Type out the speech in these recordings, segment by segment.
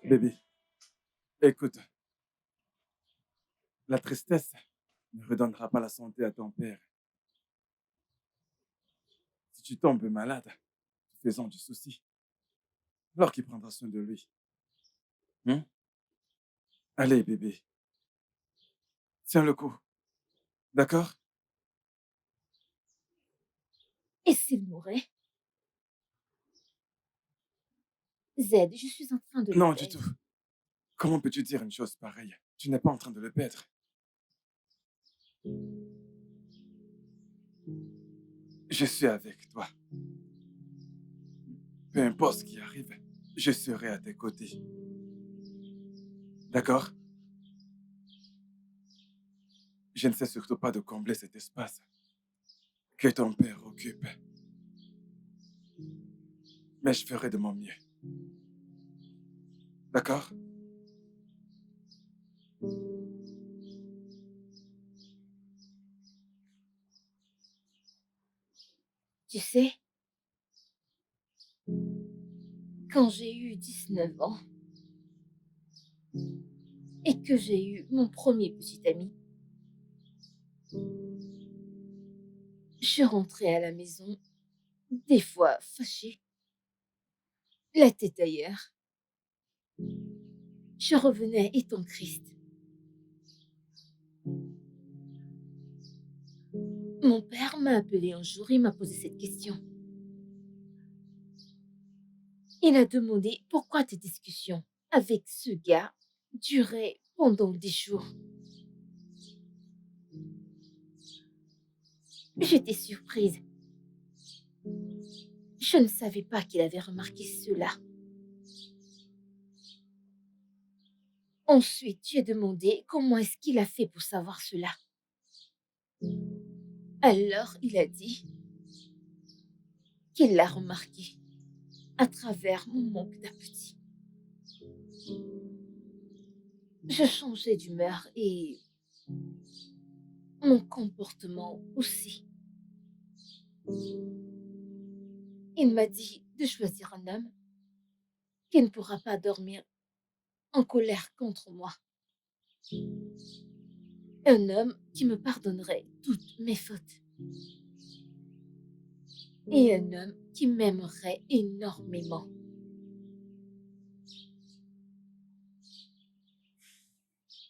Bébé, écoute, la tristesse ne redonnera pas la santé à ton père. Si tu tombes malade, faisons du souci, alors qu'il prendra soin de lui. Hein? Allez, bébé, tiens le coup, d'accord? Et s'il mourait? Zed, je suis en train de le Non, du tout. perdre. Comment peux-tu dire une chose pareille? Tu n'es pas en train de le perdre. Je suis avec toi. Peu importe ce qui arrive, je serai à tes côtés. D'accord? Je ne sais surtout pas de combler cet espace que ton père occupe. Mais je ferai de mon mieux. D'accord? Tu sais, quand j'ai eu 19 ans et que j'ai eu mon premier petit ami, je rentrais à la maison, des fois fâchée, la tête ailleurs. Je revenais étant triste. Mon père m'a appelé un jour et m'a posé cette question. Il a demandé pourquoi tes discussions avec ce gars duraient pendant des jours. J'étais surprise. Je ne savais pas qu'il avait remarqué cela. Ensuite, j'ai demandé comment est-ce qu'il a fait pour savoir cela. Alors, il a dit qu'il l'a remarqué à travers mon manque d'appétit. Je changeais d'humeur et mon comportement aussi. Il m'a dit de choisir un homme qui ne pourra pas dormir en colère contre moi. Un homme qui me pardonnerait toutes mes fautes. Et un homme qui m'aimerait énormément.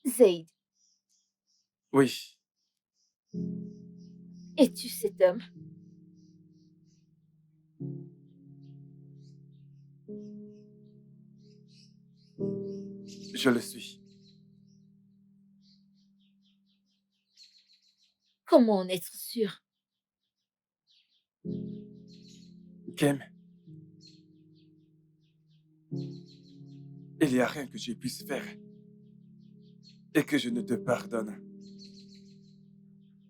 Zaid, Oui. es-tu cet homme? Je le suis. Comment en être sûr? Kem, il n'y a rien que je puisse faire et que je ne te pardonne.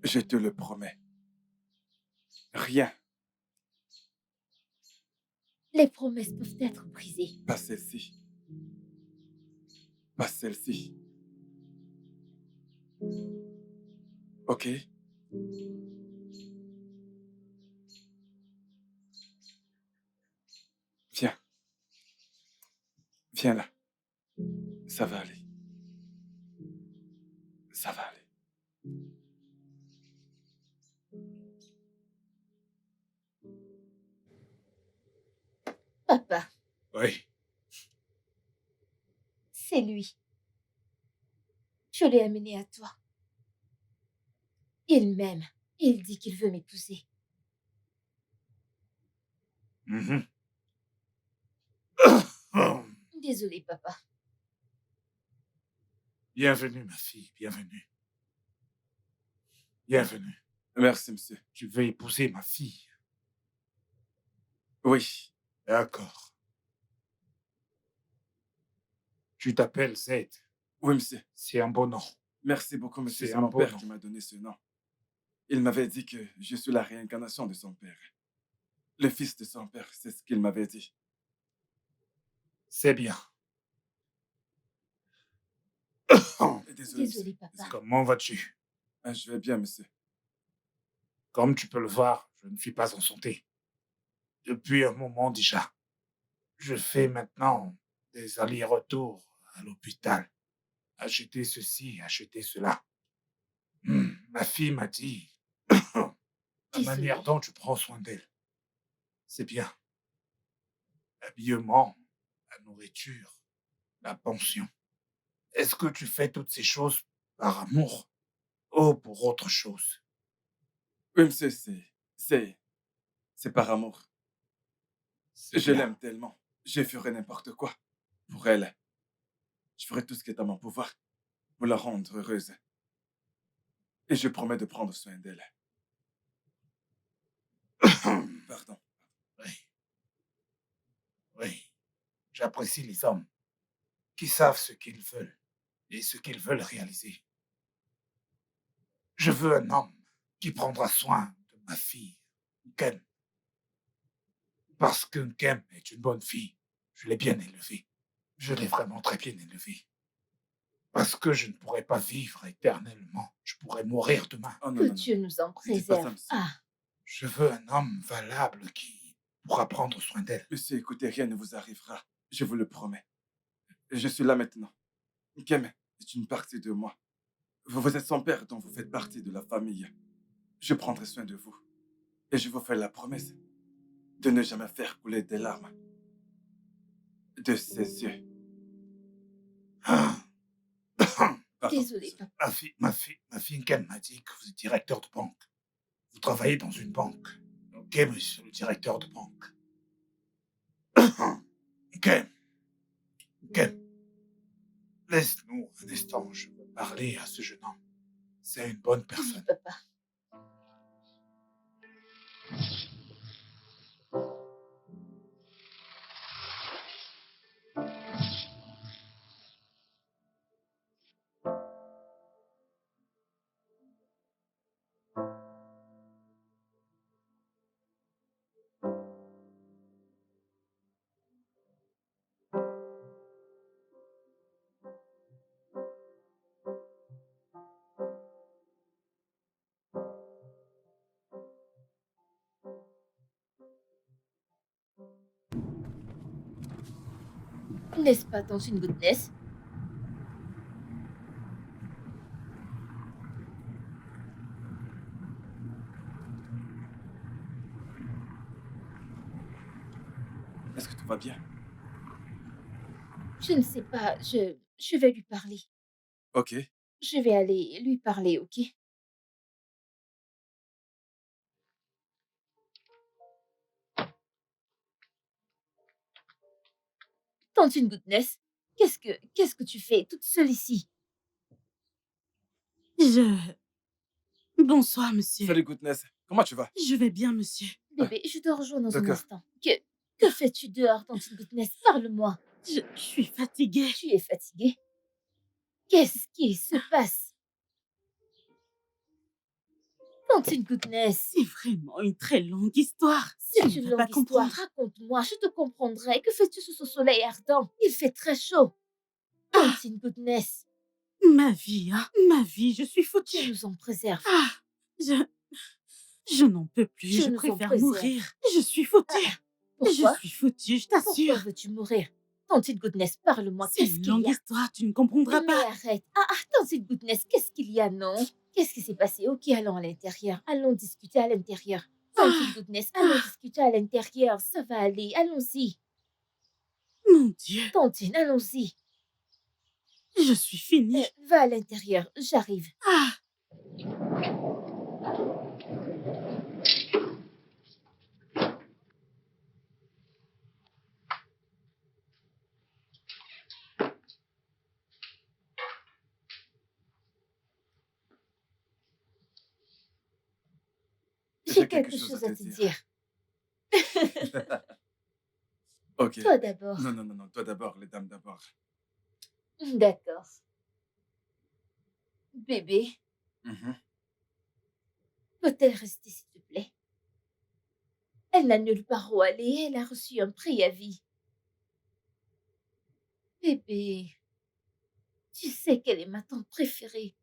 Je te le promets. Rien, Les promesses peuvent être brisées. pas celle-ci. Pas celle-ci. Ok? Viens. Viens là. Ça va aller. Ça va aller. Papa, Oui. c'est lui. Je l'ai amené à toi. Il m'aime. Il dit qu'il veut m'épouser. Mhm. Désolé, papa. Bienvenue, ma fille, bienvenue. Bienvenue. Merci, monsieur. Tu veux épouser ma fille? Oui. D'accord. Tu t'appelles Zed. Oui, monsieur. C'est un bon nom. Merci beaucoup, monsieur. C'est C'est un mon beau père nom. qui m'a donné ce nom. Il m'avait dit que je suis la réincarnation de son père. Le fils de son père, c'est ce qu'il m'avait dit. C'est bien. Désolé, Désolé, monsieur. papa. Comment vas-tu? Ah, je vais bien, monsieur. Comme tu peux le voir, je ne suis pas en santé. Depuis un moment déjà. Je fais maintenant des allers-retours à l'hôpital. Acheter ceci, acheter cela. Ma fille m'a dit la manière Désolé. dont tu prends soin d'elle. C'est bien. L'habillement, la nourriture, la pension. Est-ce que tu fais toutes ces choses par amour ou pour autre chose? Oui, monsieur, c'est par amour. C'est Je bien. l'aime tellement. Je ferai n'importe quoi pour elle. Je ferai tout ce qui est à mon pouvoir pour la rendre heureuse. Et je promets de prendre soin d'elle. Pardon. Oui, oui. J'apprécie les hommes qui savent ce qu'ils veulent et ce qu'ils veulent réaliser. Je veux un homme qui prendra soin de ma fille, Ken, parce que Ken est une bonne fille. Je l'ai bien élevée. Je l'ai vraiment très bien élevée. Parce que je ne pourrais pas vivre éternellement. Je pourrais mourir demain. Oh non, Que non, non. Dieu nous en Ne dites pas ça, préserve. monsieur. Ah, Je veux un homme valable qui pourra prendre soin d'elle. Monsieur, écoutez, rien ne vous arrivera. Je vous le promets. Je suis là maintenant. Kem est une partie de moi. Vous êtes son père, donc vous faites partie de la famille. Je prendrai soin de vous. Et je vous fais la promesse de ne jamais faire couler des larmes de ses yeux. Ah. Pardon, désolé, monsieur. papa. Ma fille Ken m'a dit que vous êtes directeur de banque. Vous travaillez dans une banque. Ok, monsieur le directeur de banque. Ken, Ken, laisse-nous un instant. Je veux parler à ce jeune homme. C'est une bonne Oui, personne. papa. N'est-ce pas, tante une goodness? Est-ce que tout va bien? Je ne sais pas. Je vais lui parler. Ok. Je vais aller lui parler, ok? Tante une goodness, qu'est-ce que tu fais toute seule ici? Je... Bonsoir, monsieur. Salut, Goodness. Comment tu vas? Je vais bien, monsieur. Bébé, je te rejoins dans un D'accord. instant. Que fais-tu dehors, tante une goodness? Parle-moi. Je suis fatiguée. Tu es fatiguée? Qu'est-ce qui se passe? Tante une goodness. C'est vraiment une très longue histoire. C'est Tu ne une vas pas longue histoire. comprendre. Raconte-moi, je te comprendrai. Que fais-tu sous ce soleil ardent? Il fait très chaud. Tante une goodness. Ma vie, hein. Ma vie, je suis Dieu foutue. nous en préserve. Ah, je n'en peux plus. Dieu Je nous en préfère préserve. mourir. Je suis foutue. Pourquoi? Je suis foutue, je Pourquoi t'assure. veux-tu mourir? Tante une goodness, parle-moi. C'est Qu'est-ce une qu'il longue y a? histoire, tu ne comprendras Mais pas. arrête. Tante une goodness, qu'est-ce qu'il y a, non? Qu'est-ce qui s'est passé? Ok, allons à l'intérieur. Allons discuter à l'intérieur. Tante une goodness, allons discuter à l'intérieur. Ça va aller. Allons-y. Mon Dieu, Tantine, allons-y. je suis finie. Va à l'intérieur. J'arrive. Ah, J'ai quelque chose à te dire. Ok. Toi d'abord. Non, non, non, non. Toi d'abord, les dames d'abord. D'accord. Bébé, Mhm. Peut-elle rester, s'il te plaît? Elle n'a nulle part où aller, elle a reçu un préavis. Bébé, tu sais qu'elle est ma tante préférée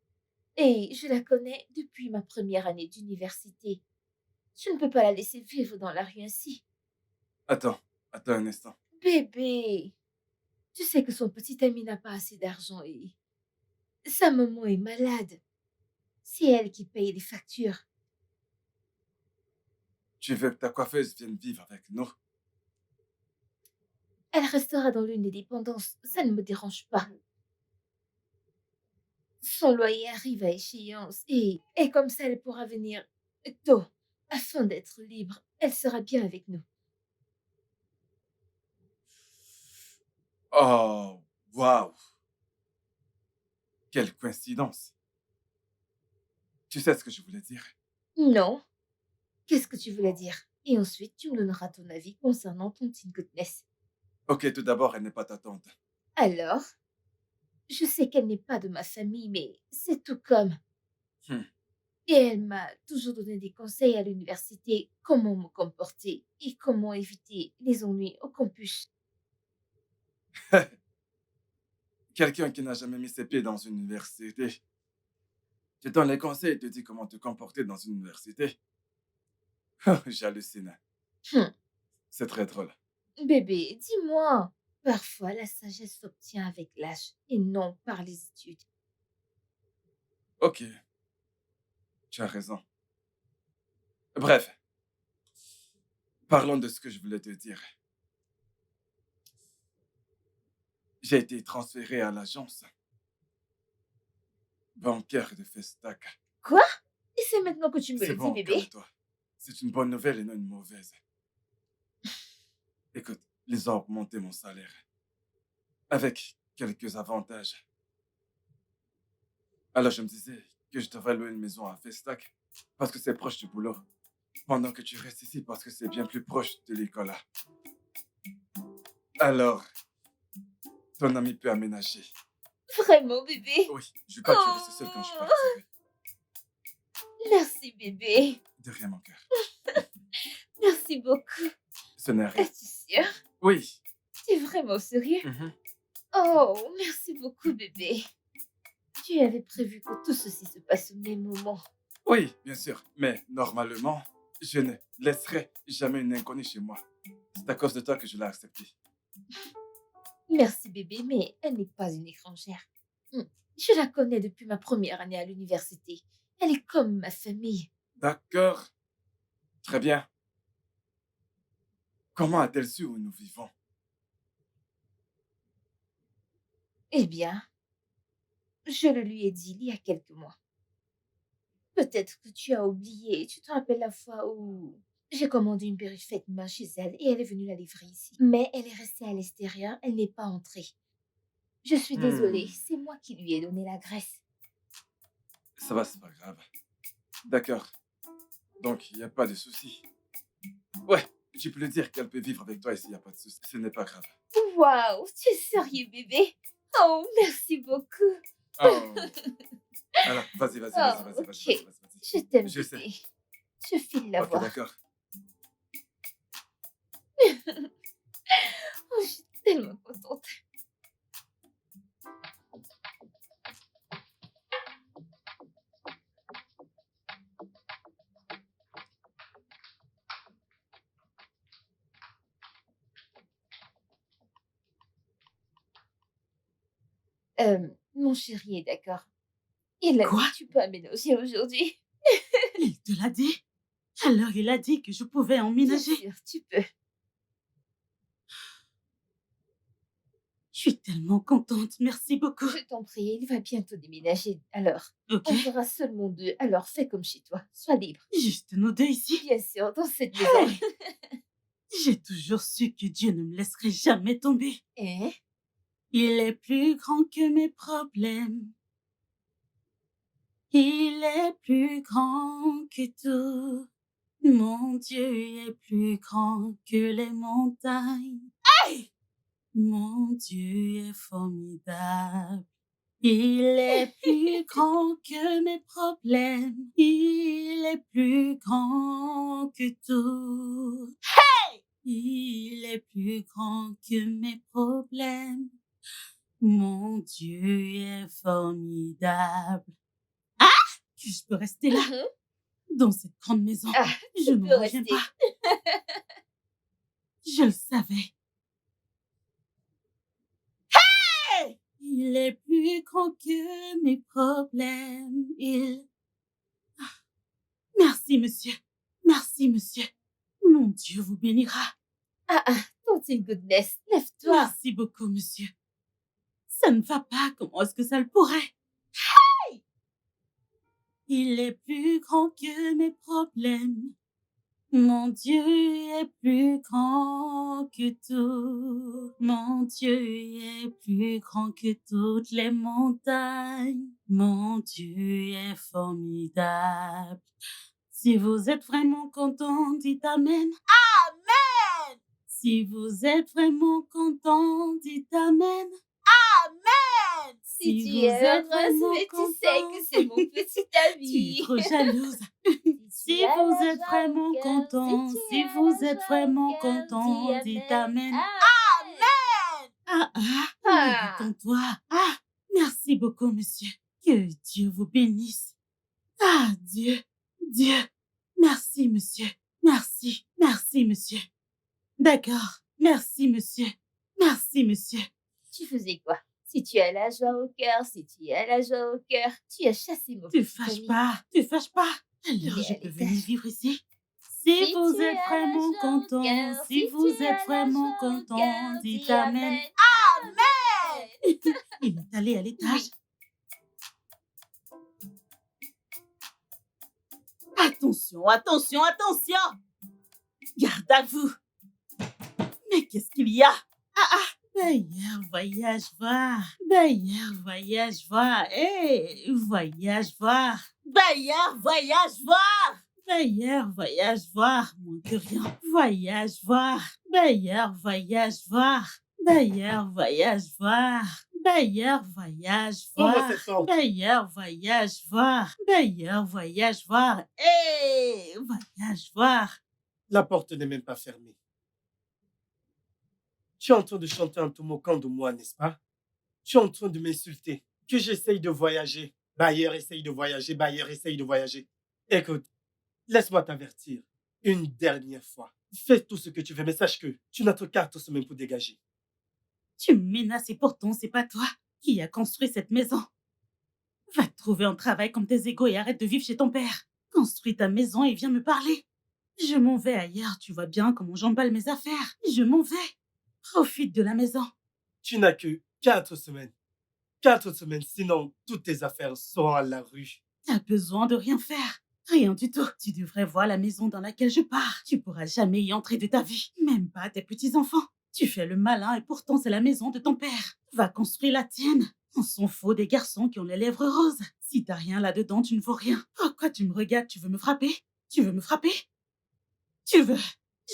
et je la connais depuis ma première année d'université. Je ne peux pas la laisser vivre dans la rue ainsi. Attends un instant. Bébé, tu sais que son petit ami n'a pas assez d'argent et sa maman est malade. C'est elle qui paye les factures. Tu veux que ta coiffeuse vienne vivre avec nous? Elle restera dans l'une des dépendances, ça ne me dérange pas. Son loyer arrive à échéance et comme ça, elle pourra venir tôt afin d'être libre. Elle sera bien avec nous. Oh, waouh! Quelle coïncidence! Tu sais ce que je voulais dire? Non, qu'est-ce que tu voulais dire? Et ensuite, tu me donneras ton avis concernant ton Teen Goodness. Ok, tout d'abord, elle n'est pas ta tante. Alors, je sais qu'elle n'est pas de ma famille, mais c'est tout comme. Hmm. Et elle m'a toujours donné des conseils à l'université, comment me comporter et comment éviter les ennuis au campus. Quelqu'un qui n'a jamais mis ses pieds dans une université. Tu donnes les conseils et te dit comment te comporter dans une université. J'hallucine. Hum, C'est très drôle. Bébé, dis-moi, parfois la sagesse s'obtient avec l'âge et non par les études. Ok, tu as raison. Bref, parlons de ce que je voulais te dire. J'ai été transféré à l'agence bancaire de Festac. Quoi? Et c'est maintenant que tu me C'est le dis, bon, bébé? calme-toi. C'est une bonne nouvelle et non une mauvaise. Écoute, ils ont augmenté mon salaire avec quelques avantages. Alors je me disais que je devrais louer une maison à Festac parce que c'est proche du boulot. Pendant que tu restes ici parce que c'est bien plus proche de l'école là. Alors, ton ami peut aménager. Vraiment, bébé? Oui, je veux pas que tu restes seul quand je Oh, partirai. merci, bébé. De rien, mon cœur. Merci beaucoup. Ce n'est rien. Es-tu sûr? Oui. Tu es vraiment sérieux? Mhm. Oh, merci beaucoup, bébé. Tu avais prévu que tout ceci se passe au même moment. Oui, bien sûr. Mais normalement, je ne laisserai jamais une inconnue chez moi. C'est à cause de toi que je l'ai accepté. Merci, bébé, mais elle n'est pas une étrangère. Je la connais depuis ma première année à l'université. Elle est comme ma famille. D'accord. Très bien. Comment a-t-elle su où nous vivons? Eh bien, je le lui ai dit il y a quelques mois. Peut-être que tu as oublié. Tu te rappelles la fois où j'ai commandé une perruque faite main chez elle et elle est venue la livrer ici. Mais elle est restée à l'extérieur, elle n'est pas entrée. Je suis désolée, c'est moi qui lui ai donné la graisse. Ça va, c'est pas grave. D'accord. Donc, il n'y a pas de souci. Ouais, tu peux lui dire qu'elle peut vivre avec toi ici, il n'y a pas de souci. Ce n'est pas grave. Waouh, tu es sérieux, bébé? Oh, merci beaucoup. Oh. Alors, vas-y, vas-y, vas-y, Oh, vas-y, ok. vas-y, vas-y, vas-y. Je t'aime, Je sais. bébé. Je file la Ok, voir. d'accord. Oh, je suis tellement contente. Mon chéri est d'accord. Il a dit Quoi? que tu peux aménager aujourd'hui. Il te l'a dit? Alors il a dit que je pouvais Bien emménager. sûr, tu peux. Je suis tellement contente, merci beaucoup. Je t'en prie, il va bientôt déménager. Alors, Ok, on sera seulement deux. Alors, fais comme chez toi. Sois libre. juste nous deux ici. Bien sûr, dans cette maison. J'ai toujours su que Dieu ne me laisserait jamais tomber. Hein? Il est plus grand que mes problèmes. Il est plus grand que tout. Mon Dieu est plus grand que les montagnes. Hey! Mon Dieu est formidable. Il est plus grand que mes problèmes. Il est plus grand que tout. Il est plus grand que mes problèmes. Mon Dieu est formidable. Ah! Que je peux rester là, dans cette grande maison. Ah, Je tu n'en peux reviens rester. pas. Je le savais. Il est plus grand que mes problèmes. Merci, monsieur. Merci, monsieur. Mon Dieu vous bénira. Don't in goodness. Lève-toi. Merci beaucoup, monsieur. Ça ne va pas. Comment est-ce que ça le pourrait? Il est plus grand que mes problèmes. Mon Dieu est plus grand que tout. Mon Dieu est plus grand que toutes les montagnes. Mon Dieu est formidable. Si vous êtes vraiment content, dites Amen. Amen! Si vous êtes vraiment content, dites Amen. Amen! Si tu es heureuse, mais tu sais que c'est mon petit Tu es ami. trop jalouse. Si vous êtes vraiment content, si vous êtes vraiment content, dites Amen. Ah. Détends-toi. Ah, merci beaucoup, monsieur. Que Dieu vous bénisse. Ah, Dieu, merci, monsieur. Merci, monsieur. D'accord, merci, monsieur. Merci, monsieur. Tu faisais quoi? Si tu as la joie au cœur, tu as chassé mon Tu petit fâches ami. pas. Alors, est je à peux l'étage. venir vivre ici. Si Si vous tu êtes as la vraiment joie au content, cœur, si si vous tu êtes as la vraiment joie au content, cœur, dites dis Amen. Amen. Il est allé à l'étage. Oui. Attention, attention, attention! Garde à vous! Mais qu'est-ce qu'il y a? D'ailleurs, voyage voir. D'ailleurs, voyage voir. Hé, voyage voir. D'ailleurs, voyage voir. D'ailleurs, voyage voir. Moins que rien. Voyage voir. D'ailleurs, voyage voir. D'ailleurs, voyage voir. D'ailleurs, voyage Ouvre voir. cette porte. D'ailleurs, voyage voir. D'ailleurs, voyage voir. Hé, voyage voir. La porte n'est même pas fermée. Tu es en train de chanter en te moquant de moi, n'est-ce pas? Tu es en train de m'insulter. Que j'essaye de voyager. Bailleur essaye de voyager, bailleur essaye de voyager. Écoute, laisse-moi t'avertir. Une dernière fois. Fais tout ce que tu veux, mais sache que tu n'as que 4 semaines pour dégager. Tu me menaces et pourtant c'est pas toi qui as construit cette maison. Va te trouver un travail comme tes égaux et arrête de vivre chez ton père. Construis ta maison et viens me parler. Je m'en vais ailleurs, tu vois bien comment j'emballe mes affaires. Je m'en vais. Profite de la maison. Tu n'as que 4 semaines. 4 semaines, sinon toutes tes affaires seront à la rue. T'as besoin de rien faire. Rien du tout. Tu devrais voir la maison dans laquelle je pars. Tu pourras jamais y entrer de ta vie. Même pas tes petits-enfants. Tu fais le malin et pourtant c'est la maison de ton père. Va construire la tienne. On s'en fout des garçons qui ont les lèvres roses. Si t'as rien là-dedans, tu ne vaux rien. Pourquoi tu me regardes? Tu veux me frapper? Tu veux me frapper? Tu veux?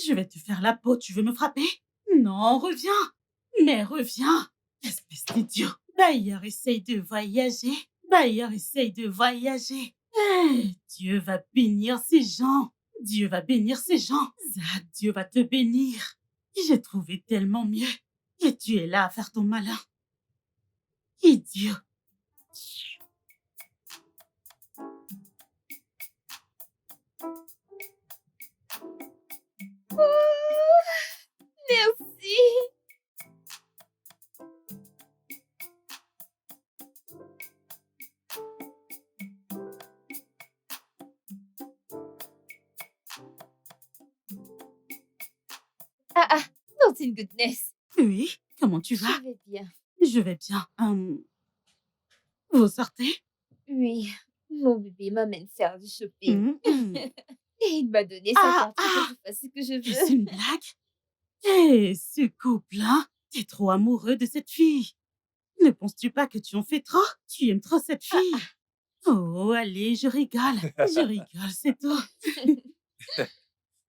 Je vais te faire la peau. Tu veux me frapper? Non, reviens. Mais reviens. Espèce d'idiot. D'ailleurs, essaye de voyager. D'ailleurs, essaye de voyager. Dieu va bénir ces gens. Dieu va bénir ces gens. Zad, Dieu va te bénir. J'ai trouvé tellement mieux. Et tu es là à faire ton malin. Idiot. Merci. Don't in goodness. Oui, comment tu vas? Je vais bien. Je vais bien. Vous sortez? Oui, mon bébé m'amène faire du shopping. Et il m'a donné sa carte pour que je fasse ce que je Est-ce veux. une blague? Ce couple, hein? T'es trop amoureux de cette fille. Ne penses-tu pas que tu en fais trop? Tu aimes trop cette fille. Oh, allez, je rigole. Je rigole, c'est tout.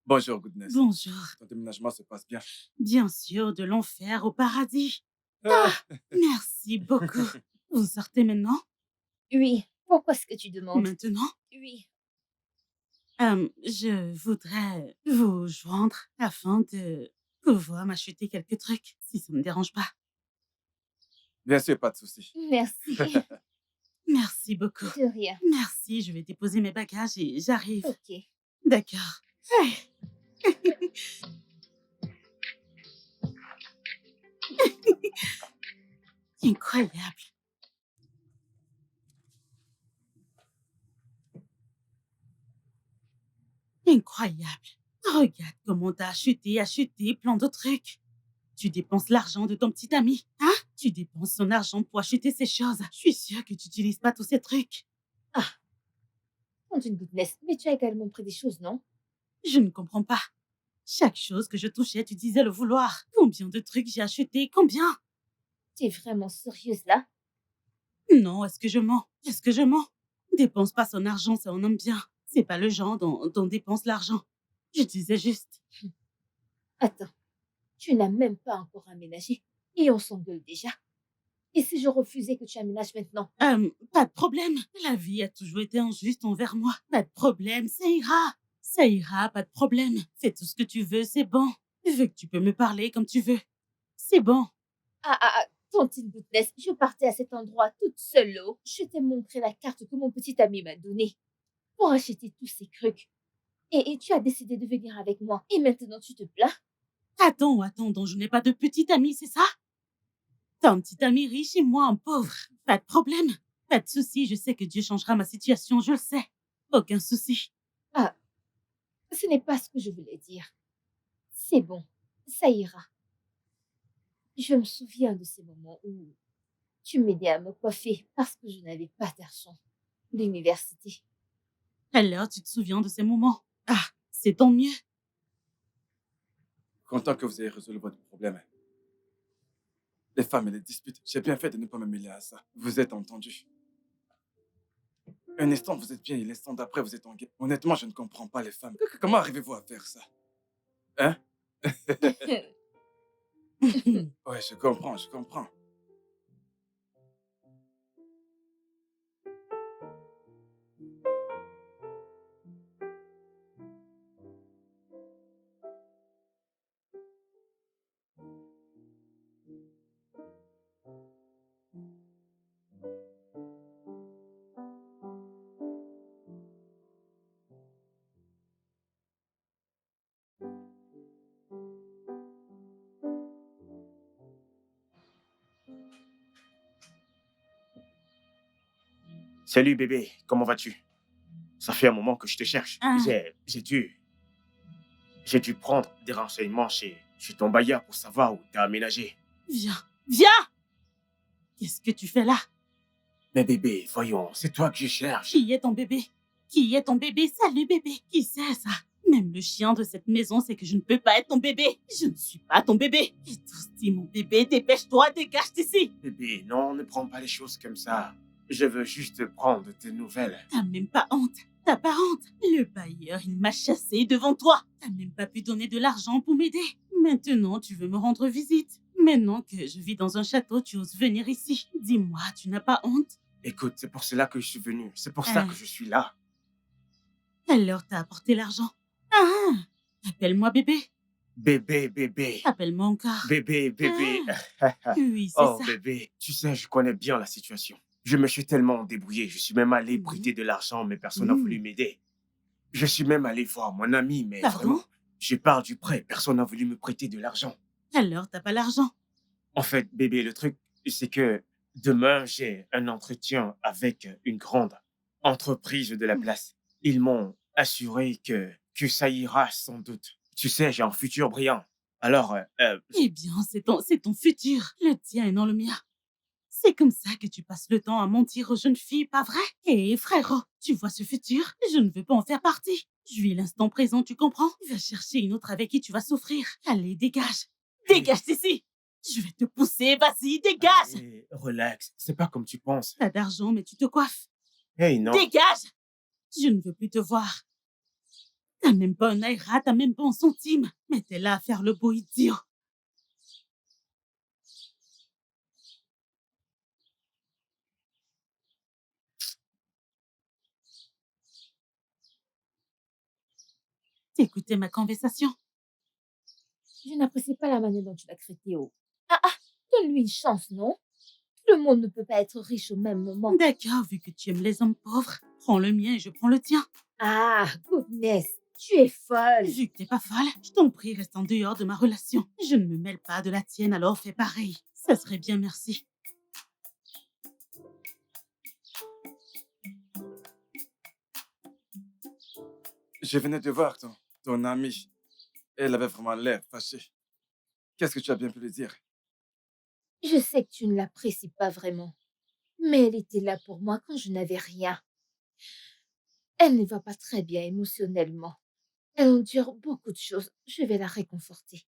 Bonjour, Goodness. Bonjour. Ton déménagement se passe bien. Bien sûr, de l'enfer au paradis. Merci beaucoup. Vous sortez maintenant? Oui. Pourquoi est-ce que tu demandes? Maintenant? Oui. Je voudrais vous joindre afin de pouvoir m'acheter quelques trucs, si ça ne me dérange pas. Bien sûr, pas de souci. Merci. Merci beaucoup. De rien. Merci, je vais déposer mes bagages et j'arrive. Ok. D'accord. Incroyable. Incroyable. Regarde comment t'as acheté plein de trucs. Tu dépenses l'argent de ton petit ami, hein? Tu dépenses son argent pour acheter ces choses. Je suis sûre que tu n'utilises pas tous ces trucs. Compte une goodness. Mais tu as également pris des choses, non? Je ne comprends pas. Chaque chose que je touchais, tu disais le vouloir. Combien de trucs j'ai acheté? Combien? Tu es vraiment sérieuse là? Non, est-ce que je mens? Est-ce que je mens? Dépense pas son argent, ça on aime bien. C'est pas le genre dont on dépense l'argent. Je disais juste. Attends. Tu n'as même pas encore aménagé. Et on s'engueule déjà. Et si je refusais que tu aménages maintenant? Pas de problème. La vie a toujours été injuste envers moi. Pas de problème, ça ira. Ça ira, pas de problème. Fais tout ce que tu veux, c'est bon. Vu que tu peux me parler comme tu veux. C'est bon. Tontine goodness, je partais à cet endroit toute seule. Oh. Je t'ai montré la carte que mon petit ami m'a donnée pour acheter tous ces trucs. Et tu as décidé de venir avec moi. Et maintenant, tu te plains? Attends, donc je n'ai pas de petit ami, c'est ça? T'as un petit ami riche et moi un pauvre. Pas de problème. Pas de souci, je sais que Dieu changera ma situation, je le sais. Aucun souci. Ce n'est pas ce que je voulais dire. C'est bon, ça ira. Je me souviens de ces moments où tu m'aidais à me coiffer parce que je n'avais pas d'argent. L'université. Alors, tu te souviens de ces moments? Ah, c'est tant mieux. Content que vous ayez résolu votre problème. Les femmes et les disputes, j'ai bien fait de ne pas me mêler à ça. Vous êtes entendus. Un instant, vous êtes bien et l'instant d'après, vous êtes en guerre. Honnêtement, je ne comprends pas les femmes. Comment arrivez-vous à faire ça? Hein? Ouais, je comprends. Salut bébé, comment vas-tu? Ça fait un moment que je te cherche. Ah. J'ai dû prendre des renseignements chez ton bailleur pour savoir où t'as aménagé. Viens! Qu'est-ce que tu fais là? Mais bébé, voyons, c'est toi que je cherche. Qui est ton bébé? Salut bébé. Qui c'est ça? Même le chien de cette maison sait que je ne peux pas être ton bébé. Je ne suis pas ton bébé. Et tous dit mon bébé, dépêche-toi, dégage d'ici. Bébé, non, ne prends pas les choses comme ça. Je veux juste prendre tes nouvelles. T'as même pas honte. T'as pas honte. Le bailleur, il m'a chassé devant toi. T'as même pas pu donner de l'argent pour m'aider. Maintenant, tu veux me rendre visite. Maintenant que je vis dans un château, tu oses venir ici. Dis-moi, tu n'as pas honte? Écoute, c'est pour cela que je suis venu. C'est pour ça que je suis là. Alors, t'as apporté l'argent. Ah! Appelle-moi bébé. Bébé. Appelle-moi encore. Bébé. Oui, c'est Oh ça. bébé, tu sais, je connais bien la situation. Je me suis tellement débrouillé. Je suis même allé prêter de l'argent, mais personne n'a voulu m'aider. Je suis même allé voir mon ami, mais Pardon? vraiment, je parle du prêt. Personne n'a voulu me prêter de l'argent. Alors, t'as pas l'argent? En fait, bébé, le truc, c'est que demain, j'ai un entretien avec une grande entreprise de la place. Ils m'ont assuré que ça ira sans doute. Tu sais, j'ai un futur brillant. Alors, Eh bien, c'est ton futur. Le tien et non le mien. C'est comme ça que tu passes le temps à mentir aux jeunes filles, pas vrai? Et frérot, tu vois ce futur? Je ne veux pas en faire partie. Je vis l'instant présent, tu comprends? Va chercher une autre avec qui tu vas souffrir. Allez, dégage. Dégage d'ici. Je vais te pousser, vas-y, dégage. allez, relax. C'est pas comme tu penses. T'as d'argent, mais tu te coiffes. Hey, non. Dégage. Je ne veux plus te voir. T'as même pas un aïra, t'as même pas un centime. Mais t'es là à faire le beau idiot. T'écoutais ma conversation. Je n'apprécie pas la manière dont tu l'as traité. Oh. Donne-lui une chance, non? Tout le monde ne peut pas être riche au même moment. D'accord, vu que tu aimes les hommes pauvres, prends le mien et je prends le tien. Ah, goodness, tu es folle. Vu que t'es pas folle, je t'en prie, reste en dehors de ma relation. Je ne me mêle pas de la tienne, alors fais pareil. Ça serait bien, merci. Je venais de voir ton amie. Elle avait vraiment l'air fâchée. Qu'est-ce que tu as bien pu lui dire? Je sais que tu ne l'apprécies pas vraiment, mais elle était là pour moi quand je n'avais rien. Elle ne va pas très bien émotionnellement. Elle endure beaucoup de choses. Je vais la réconforter.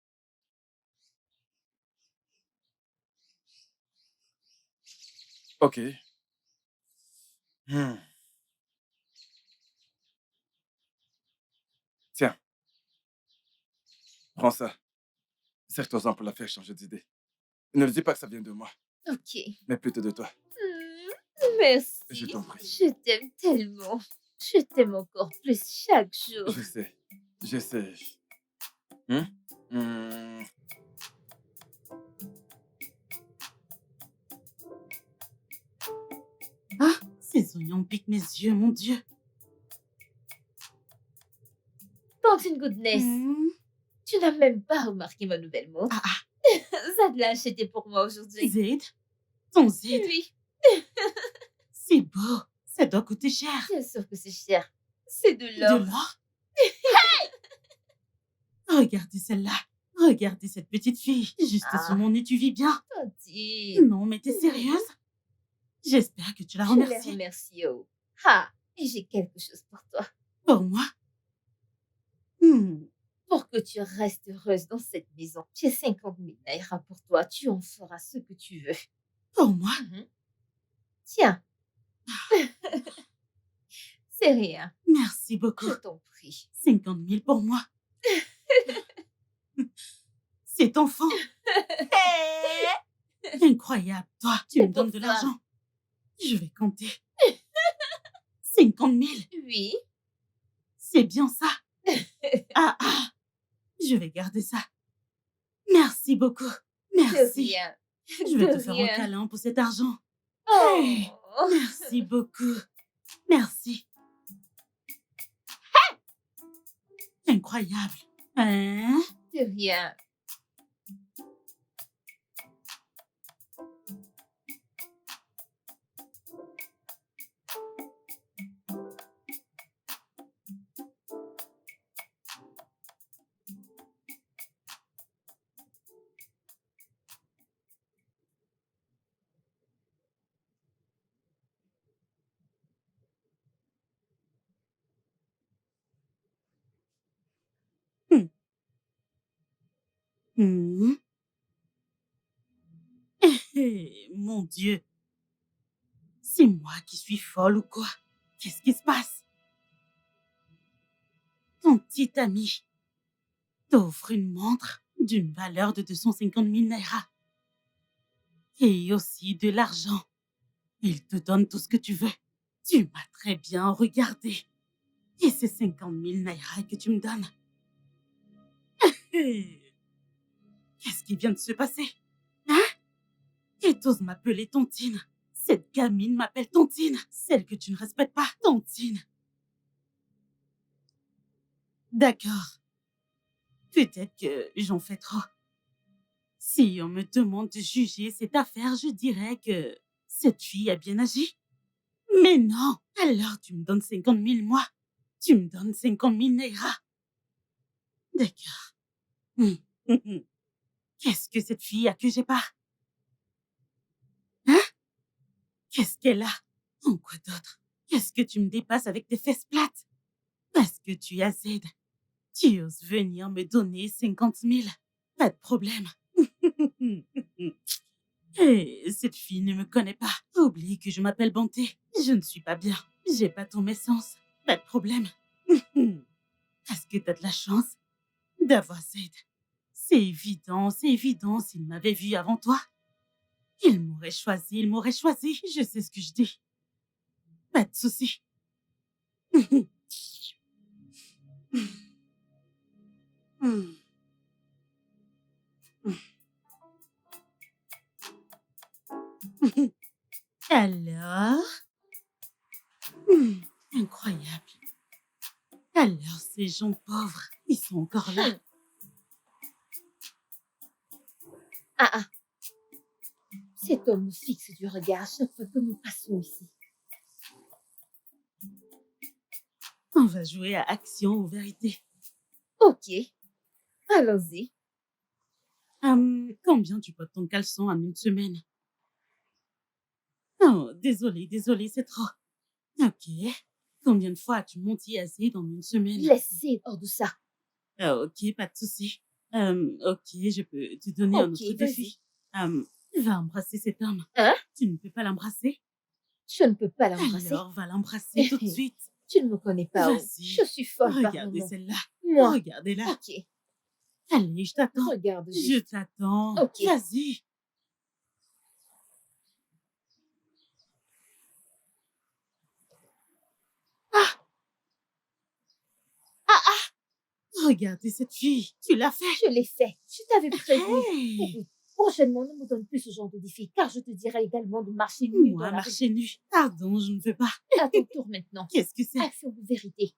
Ok. Hmm. Tiens, prends ça. Serre-toi-en pour la faire changer d'idée. Ne lui dis pas que ça vient de moi, Ok. mais plutôt de toi. Merci. Je t'en prie. Je t'aime tellement. Je t'aime encore plus chaque jour. Je sais. Je sais. Hmm? Hmm. Ah, ces oignons piquent mes yeux, mon Dieu. Tantine Goodness, tu n'as même pas remarqué ma nouvelle montre. Ça te l'a acheté pour moi aujourd'hui. Zed, ton Zed, Oui, c'est beau. Ça doit coûter cher. bien sûr que c'est cher. C'est de De l'or. l'or? Regardez celle-là. Regardez cette petite fille. Juste sous mon nez, tu vis bien. Tantine. Non, mais t'es sérieuse? J'espère que tu la Je les remercies. remercie. Oh. Et j'ai quelque chose pour toi. Pour moi? Pour que tu restes heureuse dans cette maison. J'ai 50 000 naira pour toi. Tu en feras ce que tu veux. Pour moi? Tiens. C'est rien. Merci beaucoup. Je t'en prie. 50 000 pour moi. Cet enfant. Incroyable. Toi, tu C'est me donnes pour de toi. l'argent. Je vais compter. 50 000. Oui. C'est bien ça. Je vais garder ça. Merci beaucoup. De Merci. rien. Je vais De te faire un rien. câlin pour cet argent. Oh. Merci beaucoup. Merci. Incroyable. Hein? De rien. Mon Dieu. C'est moi qui suis folle ou quoi? Qu'est-ce qui se passe? Ton petit ami t'offre une montre d'une valeur de 250 000 naira. Et aussi de l'argent. Il te donne tout ce que tu veux. Tu m'as très bien regardé. Et c'est 50 000 naira que tu me donnes. Qu'est-ce qui vient de se passer? Hein? Et t'oses m'appeler Tontine. Cette gamine m'appelle Tontine. Celle que tu ne respectes pas, Tontine. D'accord. Peut-être que j'en fais trop. Si on me demande de juger cette affaire, je dirais que cette fille a bien agi. Mais non. Alors tu me donnes 50 000 moi. Tu me donnes 50 000 naira. D'accord. Qu'est-ce que cette fille a que j'ai pas? Hein? Qu'est-ce qu'elle a? En quoi d'autre? Qu'est-ce que tu me dépasses avec tes fesses plates? Parce que tu as Z. Tu oses venir me donner 50 000. Pas de problème. Et cette fille ne me connaît pas. Oublie que je m'appelle Bonté. Je ne suis pas bien. J'ai pas ton essence. Pas de problème. Est-ce que t'as de la chance d'avoir Z? C'est évident. S'il m'avait vu avant toi, il m'aurait choisi. Je sais ce que je dis. Pas de souci. Alors? Incroyable. Alors, ces gens pauvres, ils sont encore là. Ah ah, cet homme nous fixe du regard à chaque fois que nous passons ici. On va jouer à action ou vérité. Ok, allons-y. Combien tu portes ton caleçon en une semaine? Oh, désolé, c'est trop. Ok. Combien de fois as-tu monté assez dans une semaine? Laissez hors de ça. Ah, ok, pas de souci. Ok, je peux te donner un Ok, autre défi. Va embrasser cet homme. Hein? Tu ne peux pas l'embrasser? Je ne peux pas l'embrasser. Alors, va l'embrasser tout de suite. Tu ne me connais pas. Oh. Vas-y. Je suis folle par Regardez moment. celle-là. Moi. Regardez-la. Ok, Allez, je t'attends. regarde Je juste. t'attends. Ok. Vas-y. Regardez cette fille. Tu l'as fait. Je l'ai fait. Je t'avais prévenu. Hey. Écoute, prochainement, ne me donne plus ce genre de défi, car je te dirai également de marcher nu dans Moi, la rue. marcher nu. Pardon, je ne veux pas. À ton tour maintenant. Qu'est-ce que c'est? Action ou vérité?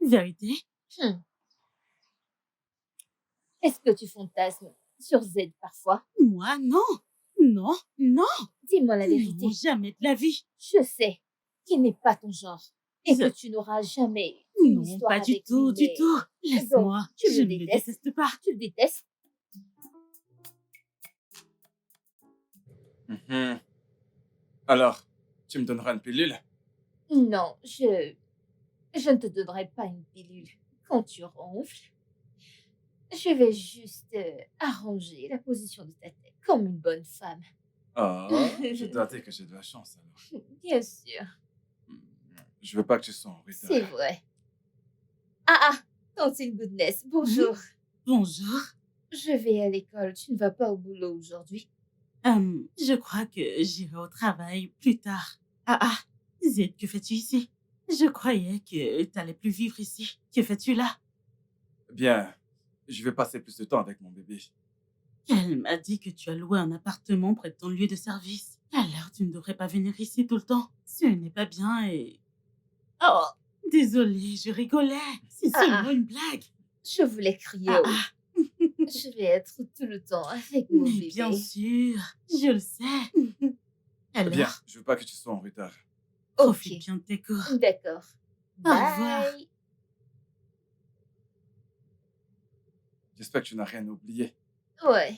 Vérité? Est-ce que tu fantasmes sur Z parfois? Moi, non. Non, non. Dis-moi la vérité. Non, jamais de la vie. Je sais qu'il n'est pas ton genre et Je- que tu n'auras jamais une Non, histoire pas avec du tout, lui, du mais tout. Laisse-moi. tu le Je ne le détestes. déteste pas. Tu le détestes. Mhm. Alors, tu me donneras une pilule? Non, je ne te donnerai pas une pilule. Quand tu ronfles, je vais juste arranger la position de ta tête comme une bonne femme. Ah, je dois dire que j'ai de la chance alors. Bien sûr, Je veux pas que tu sois en retard. c'est vrai. Ah, Tantine Goodness, bonjour. Bonjour. Je vais à l'école, tu ne vas pas au boulot aujourd'hui? Je crois que j'irai au travail plus tard. Zed, que fais-tu ici? Je croyais que t'allais plus vivre ici. Que fais-tu là? Bien, je vais passer plus de temps avec mon bébé. Elle m'a dit que tu as loué un appartement près de ton lieu de service. Alors tu ne devrais pas venir ici tout le temps. Ce n'est pas bien et... Oh, désolée, je rigolais. C'est seulement une blague. Je voulais crier. Ah, Oh. Je vais être tout le temps avec mon Mais bébé. bien sûr, je le sais. Alors, Bien, je veux pas que tu sois en retard. profite Ok, bien de tes cours. d'accord. Au revoir. Bye. J'espère que tu n'as rien oublié. Ouais.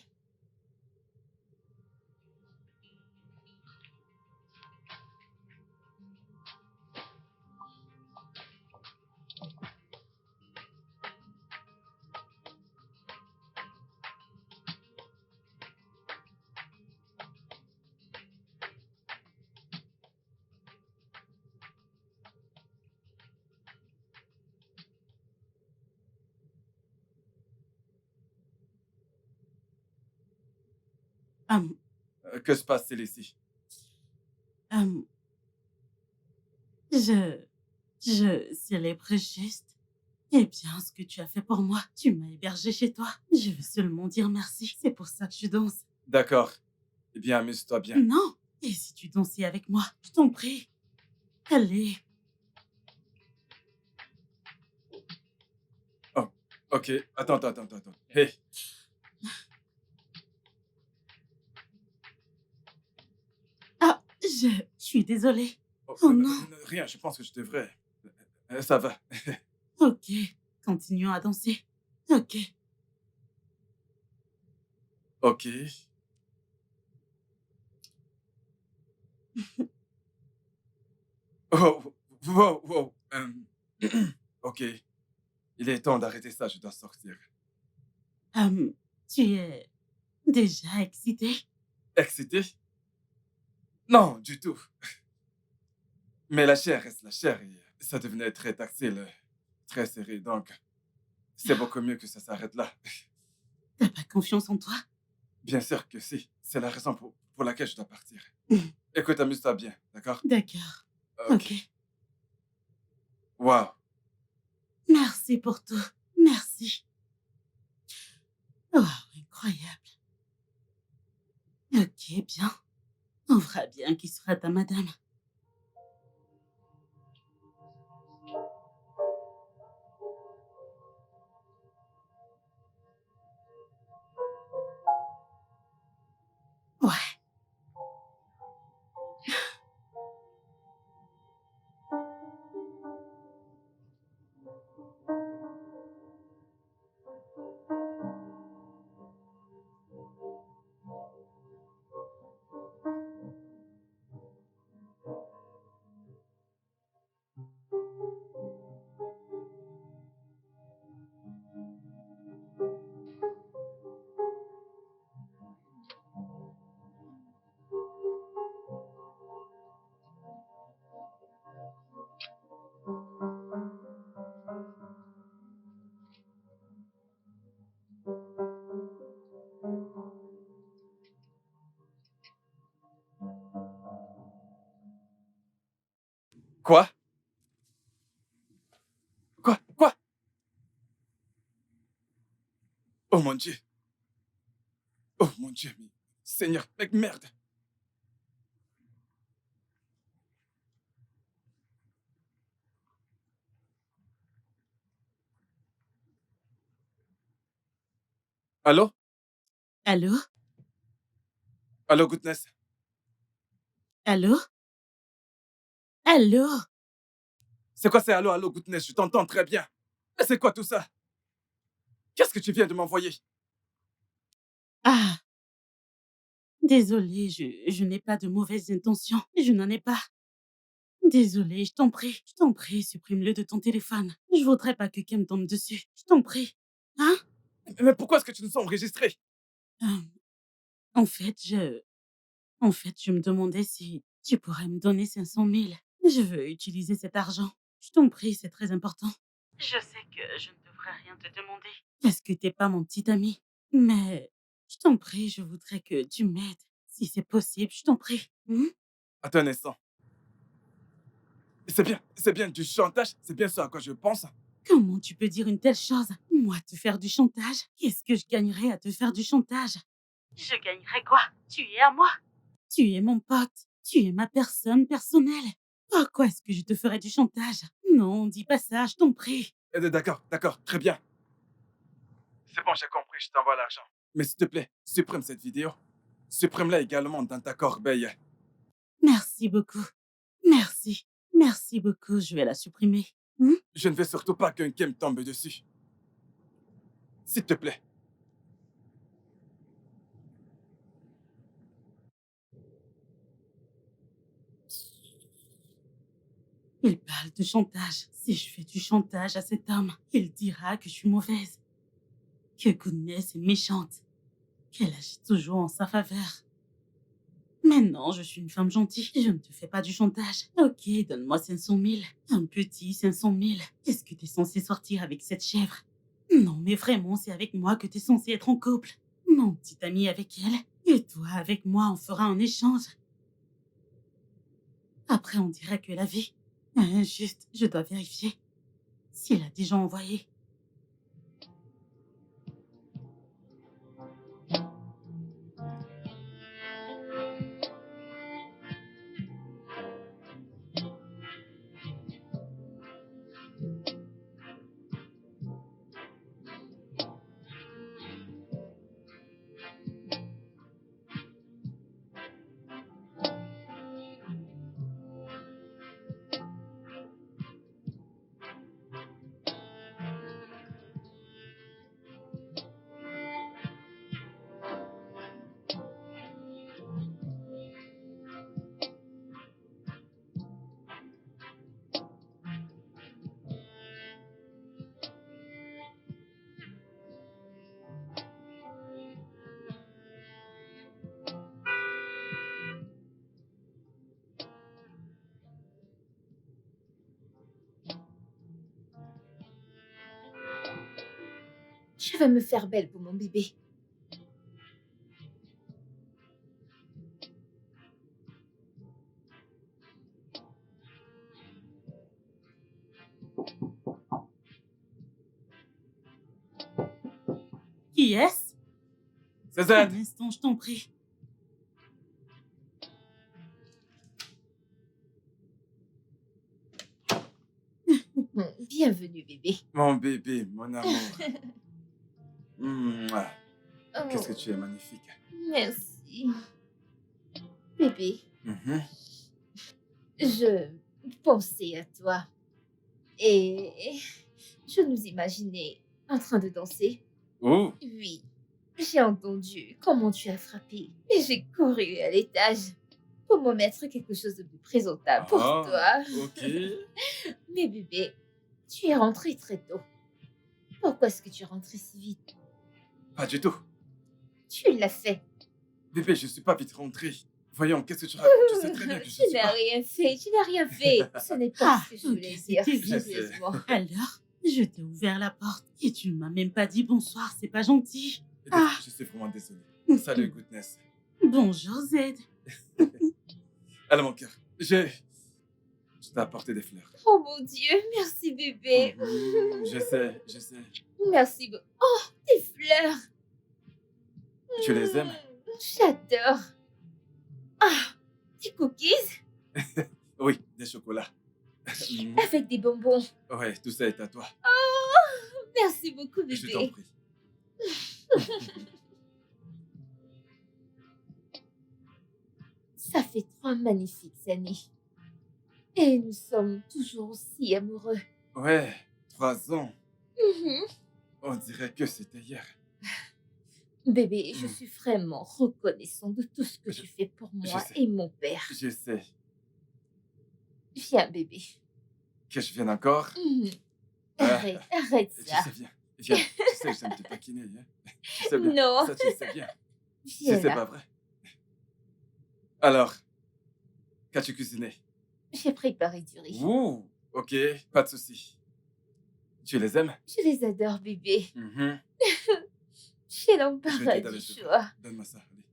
Hum, Que se passe-t-il ici? hum, je célèbre juste. Eh bien, ce que tu as fait pour moi, tu m'as hébergé chez toi. Je veux seulement dire merci. C'est pour ça que je danse. D'accord. Eh bien, amuse-toi bien. Non. Et si tu dansais avec moi, je t'en prie. Allez. Ok, attends. Hé, Je suis désolée. oh, Oh non. Rien, je pense que je devrais. Ça va. Ok. Continuons à danser. Ok. Ok. Oh, wow. Ok. Il est temps d'arrêter ça, je dois sortir. Tu es déjà excitée? Excité? Non, du tout. Mais la chair reste la chair et ça devenait très tactile, très serré, donc c'est beaucoup mieux que ça s'arrête là. T'as pas confiance en toi? Bien sûr que si, c'est la raison pour laquelle je dois partir. Mm. Écoute, amuse-toi bien, d'accord? D'accord. Ok. Ok. Wow. Merci pour tout. Merci. Oh, incroyable. Ok, bien. On verra bien qui sera ta madame. Ouais. Quoi? Quoi? Quoi? Oh mon Dieu. Oh mon Dieu, mais Seigneur, mec, merde. Allô? Allô? Allô, Goodness? Allô? Allô? C'est quoi, c'est allô, allô, Goodness? Je t'entends très bien. Mais c'est quoi tout ça? Qu'est-ce que tu viens de m'envoyer? Ah, désolée, je n'ai pas de mauvaises intentions. Je n'en ai pas. Désolée, je t'en prie, supprime-le de ton téléphone. Je voudrais pas que quelqu'un me tombe dessus. Je t'en prie. Hein? Mais pourquoi est-ce que tu nous as enregistrés? Euh, en fait, en fait, je me demandais si tu pourrais me donner 500 000. Je veux utiliser cet argent. Je t'en prie, c'est très important. Je sais que je ne devrais rien te demander parce que t'es pas mon petit ami. Mais je t'en prie, je voudrais que tu m'aides. Si c'est possible, je t'en prie. Attends un instant. C'est bien du chantage? C'est bien ça à quoi je pense? Comment tu peux dire une telle chose? Moi, te faire du chantage? Qu'est-ce que je gagnerais à te faire du chantage? Je gagnerais quoi? Tu es à moi. Tu es mon pote. Tu es ma personne personnelle. Pourquoi est-ce que je te ferais du chantage? Non, dis pas ça, je t'en prie. D'accord, d'accord, très bien. C'est bon, j'ai compris, je t'envoie l'argent. Mais s'il te plaît, supprime cette vidéo. Supprime-la également dans ta corbeille. Merci beaucoup. Merci. Merci beaucoup, je vais la supprimer. Je ne veux surtout pas qu'un game tombe dessus. S'il te plaît. Il parle de chantage. Si je fais du chantage à cet homme, il dira que je suis mauvaise. Que Goodness est méchante. Qu'elle agit toujours en sa faveur. Mais non, je suis une femme gentille. Je ne te fais pas du chantage. Ok, donne-moi 500 000. Un petit 500 000. Est-ce que t'es censé sortir avec cette chèvre? Non, mais vraiment, c'est avec moi que t'es censé être en couple. Mon petit ami avec elle. Et toi, avec moi, on fera un échange. Après, on dirait que la vie... juste, je dois vérifier. S'il a déjà envoyé. Je vais me faire belle pour mon bébé. Qui est-ce? C'est Un Z. instant, je t'en prie. Bienvenue, bébé. Mon bébé, mon amour. Mouah. Qu'est-ce que Oh, tu es magnifique. merci. Bébé, Mhm. je pensais à toi et je nous imaginais en train de danser. Oh, Oui, j'ai entendu comment tu as frappé et j'ai couru à l'étage pour me mettre quelque chose de plus présentable pour ah, toi. ok. Mais bébé, tu es rentré très tôt. Pourquoi est-ce que tu es rentré si vite? Pas du tout. Tu l'as fait. Bébé, je suis pas vite rentré. Voyons, qu'est-ce que tu racontes? Tu sais très bien que je Tu suis n'as pas. rien fait, tu n'as rien fait. Ce n'est pas Ah, ce que je ok, voulais dire, c'était Je sais. sérieusement. Alors, je t'ai ouvert la porte et tu ne m'as même pas dit bonsoir, c'est pas gentil. Écoute, Ah. je suis vraiment désolé. Salut, Goodness. Bonjour Z. Alors, mon cœur, je t'ai apporté des fleurs. Oh mon Dieu, merci bébé. Je sais, je sais. Merci beaucoup. Oh, tes fleurs. Tu les aimes? J'adore. Ah, des cookies Oui, des chocolats. avec des bonbons. Ouais, tout ça est à toi. Oh, merci beaucoup Je t'en bébé. prie. Ça fait 3 magnifiques années. Et nous sommes toujours aussi amoureux. Ouais, 3 ans. Mhm. On dirait que c'était hier. Bébé, je Mm. suis vraiment reconnaissant de tout ce que Je- tu fais pour moi sais. et mon père. Je sais. Viens bébé. Que je vienne encore? Mhm. Ah, Arrête tu ça. sais bien. Viens. Tu sais que j'aime te taquiner. Hein? Tu sais bien. Non. Ça, tu le sais bien. Si Viens c'est là. pas vrai. Alors, qu'as-tu cuisiné? J'ai préparé du riz. Ouh, ok, pas de souci. Tu les aimes? Je les adore bébé. Mhm. J'ai Je vais l'embarras t'aider à du les faire. choix. Donne-moi ça. Allez.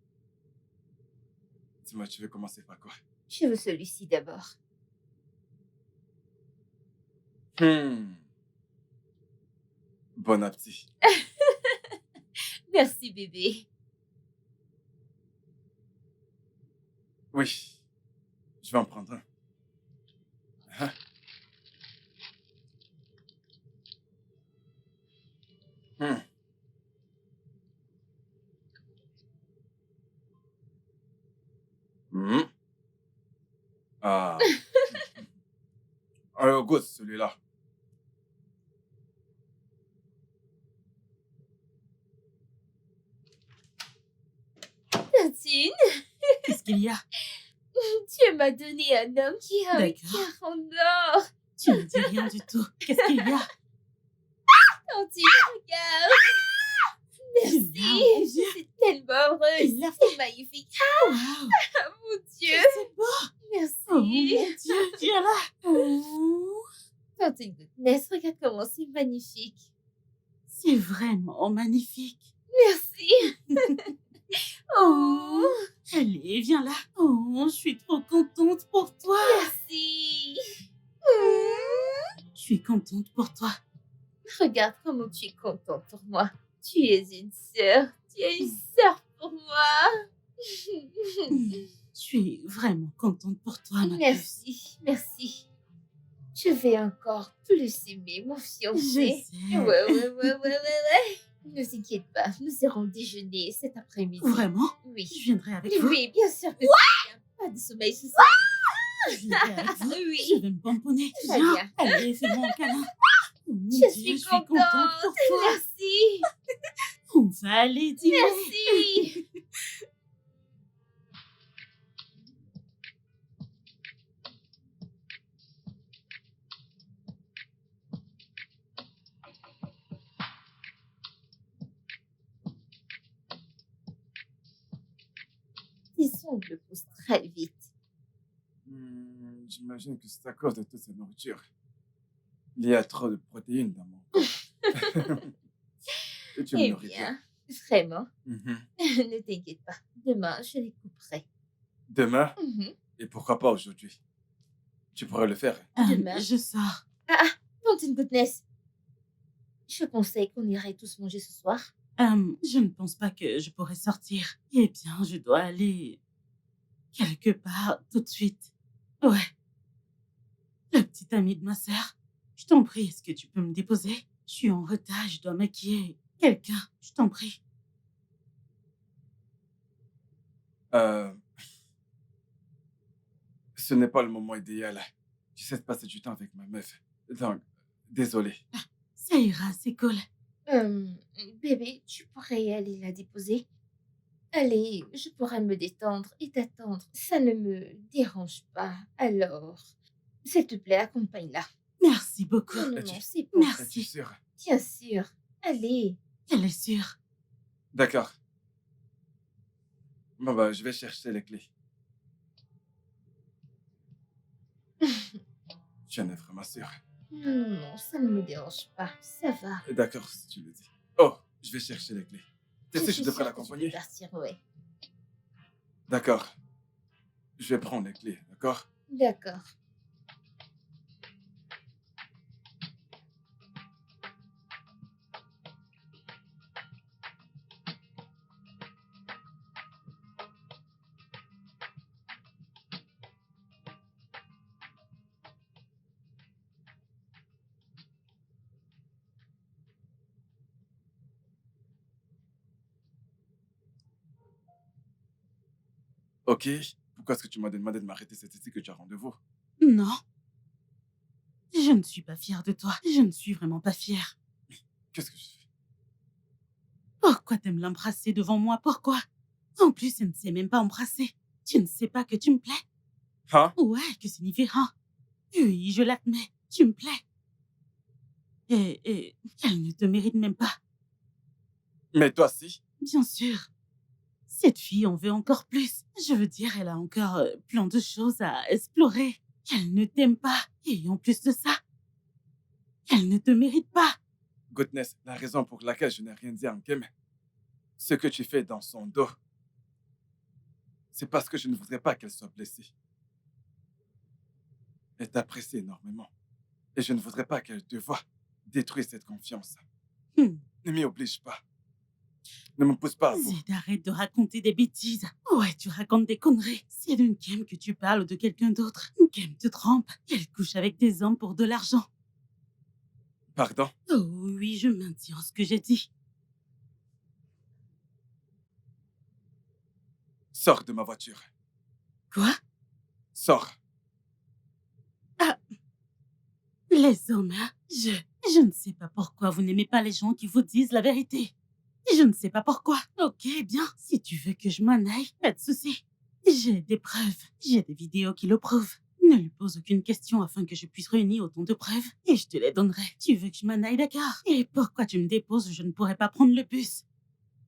Dis-moi, tu veux commencer par quoi? Je veux celui-ci d'abord. Bon appétit. Merci bébé. Oui, je vais en prendre un. Hein? Hmm. Hmm. Ah. Alors, goûte celui-là. Tantine, Qu'est-ce qu'il y a? tu m'as donné un homme qui a un D'accord. cœur en or. Tu ne dis rien du tout. Qu'est-ce qu'il y a? Tantine, regarde. Tu Merci. l'as, mon Je Dieu. suis tellement heureuse. Il l'a C'est magnifique. Waouh, Ah, mon Dieu. c'est beau. Merci. Oh mon Dieu, viens là. Oh, Tantine Goodness, regarde comment c'est magnifique. c'est vraiment magnifique. Merci. Oh, Allez, viens là. Oh, je suis trop contente pour toi. merci. Je suis contente pour toi. Regarde comment tu es contente pour moi. Tu es une sœur. Tu es une sœur pour moi. Je suis vraiment contente pour toi, ma puce. Merci, merci. Je vais encore plus aimer mon Je fiancé. sais. Ouais. Ne t'inquiète pas, nous irons déjeuner cet après-midi. Vraiment? Oui. Je viendrai avec vous. Oui, bien sûr que tu viens. Pas de sommeil ce soir. Je viendrai avec vous. Je Oui, vais me pomponner. Très Viens. bien. Allez, fais-moi un câlin. Oh mon Je Dieu, suis je suis contente pour toi. Merci, On va aller dîner. merci. Tes ongles poussent très vite. J'imagine que c'est à cause de toute cette nourriture. Il y a trop de protéines dans mon corps. Et tu me Eh nourris bien. bien, vraiment, Mhm. ne t'inquiète pas. Demain, je les couperai. Demain, Mhm. et pourquoi pas aujourd'hui? Tu pourrais le faire. Demain. Je sors. Tantine Goodness, je pensais qu'on irait tous manger ce soir. Je ne pense pas que je pourrais sortir. Eh bien, je dois aller quelque part tout de suite. Ouais, le petit ami de ma sœur. Je t'en prie, est-ce que tu peux me déposer? Je suis en retard, je dois maquiller quelqu'un. Je t'en prie. Euh, ce n'est pas le moment idéal. J'essaie de passer du temps avec ma meuf. Donc, désolé. Ça ira, c'est cool. Bébé, tu pourrais aller la déposer? Allez, je pourrais me détendre et t'attendre. Ça ne me dérange pas. Alors, s'il te plaît, accompagne-la. Merci beaucoup. Non, non, Es-tu non, c'est bon. es-tu Merci. sûr? Bien sûr. Allez. Elle est sûre. D'accord. Bon, bah, je vais chercher les clés. Tu en es vraiment sûr? Non, non, non, ça ne me dérange pas. Ça va. D'accord, si tu le dis. Oh, je vais chercher les clés. Tu Je sais, je suis devrais sûre que tu peux l'accompagner. partir, ouais. D'accord. Je vais prendre les clés, d'accord? D'accord. Ok. Pourquoi est-ce que tu m'as demandé de m'arrêter? C'est ici que tu as rendez-vous. Non, je ne suis pas fière de toi. Je ne suis vraiment pas fière. Qu'est-ce que je fais? Pourquoi t'aimes l'embrasser devant moi? Pourquoi? En plus, elle ne sait même pas embrasser. Tu ne sais pas que tu me plais? Hein? Ouais, que signifie hein? Oui, je l'admets. Tu me plais. Et elle ne te mérite même pas. Mais toi, si. Bien sûr. Cette fille en veut encore plus. Je veux dire, elle a encore plein de choses à explorer. Elle ne t'aime pas. Et en plus de ça, elle ne te mérite pas. Goodness, la raison pour laquelle je n'ai rien dit à Nkem, ce que tu fais dans son dos, c'est parce que je ne voudrais pas qu'elle soit blessée. Elle t'apprécie énormément. Et je ne voudrais pas qu'elle te voie détruire cette confiance. Hmm. Ne m'y oblige pas. Ne me pousse pas à vous. Zed, arrête de raconter des bêtises. Ouais, tu racontes des conneries. C'est d'une Nkem que tu parles ou de quelqu'un d'autre. Nkem te trompe. Elle couche avec des hommes pour de l'argent. Pardon? Oh oui, je maintiens ce que j'ai dit. Sors de ma voiture. Quoi? Sors. Ah, les hommes, hein? Je ne sais pas pourquoi vous n'aimez pas les gens qui vous disent la vérité. Je ne sais pas pourquoi. Ok, bien. Si tu veux que je m'en aille, pas de souci. J'ai des preuves. J'ai des vidéos qui le prouvent. Ne lui pose aucune question afin que je puisse réunir autant de preuves et je te les donnerai. Tu veux que je m'en aille, d'accord? Et pourquoi tu me déposes? Je ne pourrais pas prendre le bus.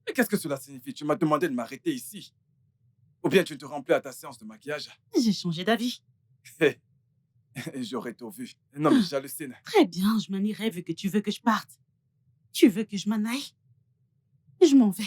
Mais qu'est-ce que cela signifie? Tu m'as demandé de m'arrêter ici. Ou bien tu ne te rends plus à ta séance de maquillage. J'ai changé d'avis. Et j'aurais tout vu. Non, mais j'hallucine. Très bien, je m'en irai vu que tu veux que je parte. Tu veux que je m'en aille? Je m'en vais.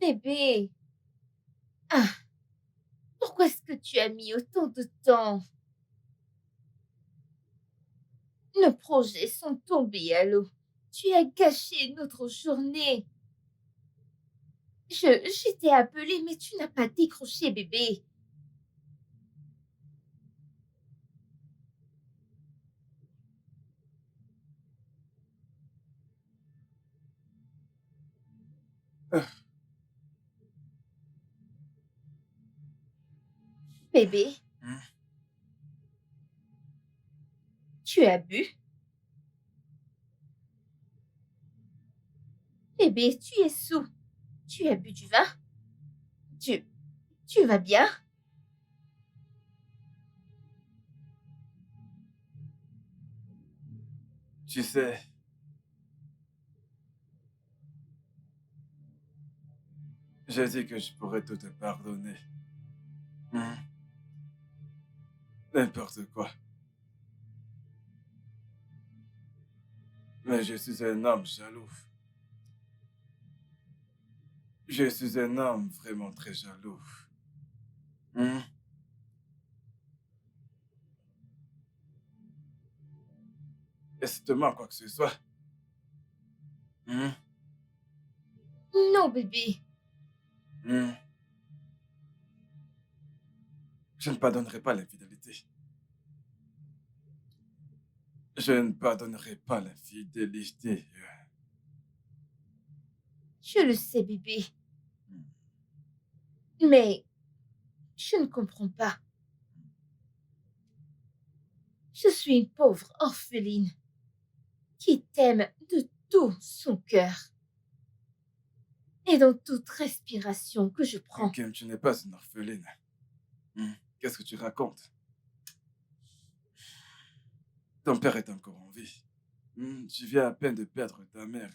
Bébé. Ah, pourquoi est-ce que tu as mis autant de temps? Nos projets sont tombés à l'eau. Tu as gâché notre journée. Je t'ai appelé, mais tu n'as pas décroché, bébé. Euh, Bébé, hmm. tu as bu? Bébé, tu es saoul. Tu as bu du vin? Tu, tu vas bien? Tu sais, J'ai dit que je pourrais tout te pardonner. Hmm. N'importe quoi. Mais je suis un homme jaloux. Je suis un homme vraiment très jaloux. Hmm. Est-ce que te manque quoi que ce soit? Hmm. Non, bébé. Hmm. Je ne pardonnerai pas l'infidélité. Je ne pardonnerai pas l'infidélité. Je le sais, bébé. Hmm. Mais je ne comprends pas. Je suis une pauvre orpheline qui t'aime de tout son cœur et dans toute respiration que je prends. Kim, tu n'es pas une orpheline. Hmm. Qu'est-ce que tu racontes? Ton père est encore en vie. Hmm. Tu viens à peine de perdre ta mère.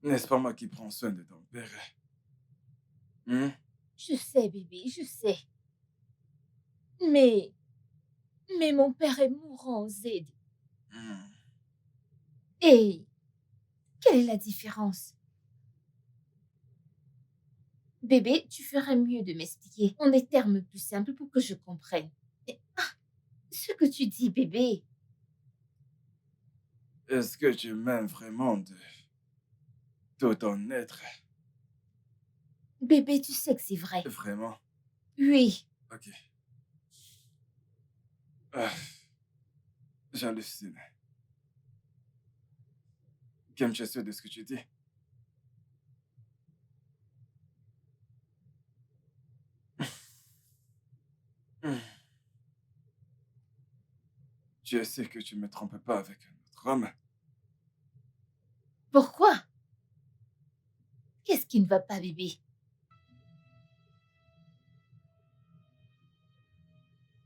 N'est-ce pas moi qui prends soin de ton père? Hmm. Je sais, bébé, je sais. Mais mon père est mourant, Zed. Hmm. Et quelle est la différence? Bébé, tu ferais mieux de m'expliquer en des termes plus simples pour que je comprenne. Ce que tu dis, bébé, Est-ce que tu m'aimes vraiment de tout ton être? bébé, tu sais que c'est vrai. Vraiment? Oui, Ok. Ah, j'hallucine. Kim, tu es sûr de ce que tu dis? Hmm. Tu es sûr que tu ne me trompes pas avec un autre homme? pourquoi? Qu'est-ce qui ne va pas, bébé?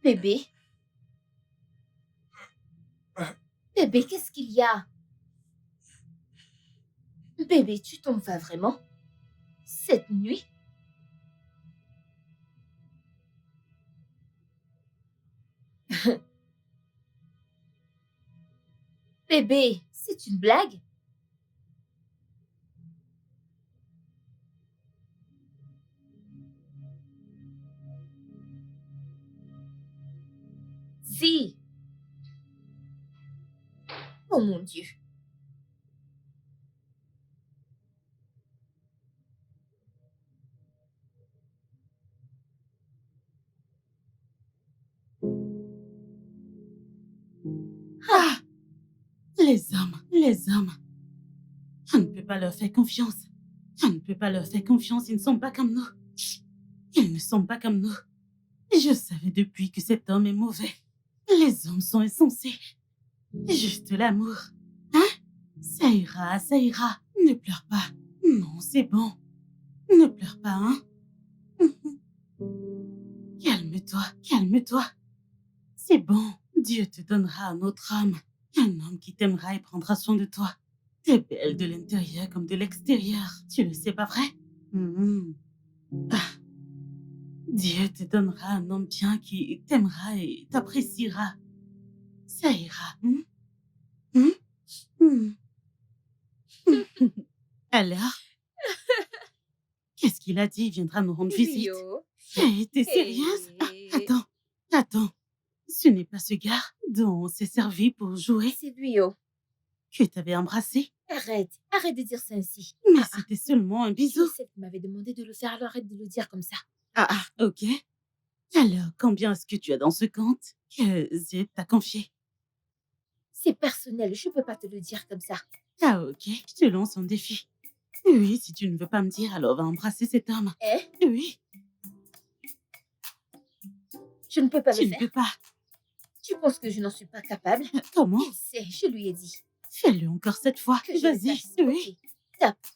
Bébé? Bébé, qu'est-ce qu'il y a? Bébé, tu t'en vas vraiment? Cette nuit? Bébé, c'est une blague? Si. Oh mon Dieu. Ah, les hommes, les hommes. On ne peut pas leur faire confiance. On ne peut pas leur faire confiance, ils ne sont pas comme nous. Ils ne sont pas comme nous. Je savais depuis que cet homme est mauvais. Les hommes sont insensés. Juste l'amour. Hein? Ça ira, ça ira. Ne pleure pas. Non, c'est bon. Ne pleure pas, hein? Calme-toi, calme-toi. C'est bon. Dieu te donnera un autre homme. Un homme qui t'aimera et prendra soin de toi. T'es belle de l'intérieur comme de l'extérieur. Tu le sais, pas vrai? Mhm. Ah. Dieu te donnera un homme bien qui t'aimera et t'appréciera. Ça ira. Alors, qu'est-ce qu'il a dit? Il viendra nous rendre visite. Rio. Hey, t'es sérieuse? Ah, attends. Ce n'est pas ce gars dont on s'est servi pour jouer C'est Rio. que t'avais embrassé. Arrête de dire ça ainsi. Mais c'était seulement un C'est bisou. celle qui m'avait demandé de le faire, alors arrête de le dire comme ça. Ok. Alors, combien est-ce que tu as dans ce compte que Zed t'a confié? C'est personnel, je peux pas te le dire comme ça. Ah, ok. Je te lance un défi. Oui, si tu ne veux pas me dire, alors va embrasser cet homme. Oui, Je ne peux pas tu le ne faire. peux pas. Tu penses que je n'en suis pas capable? Comment? Il sait, je lui ai dit. Fais-le encore cette fois. Que je le Vas-y. fasse. Oui, Ok, tape.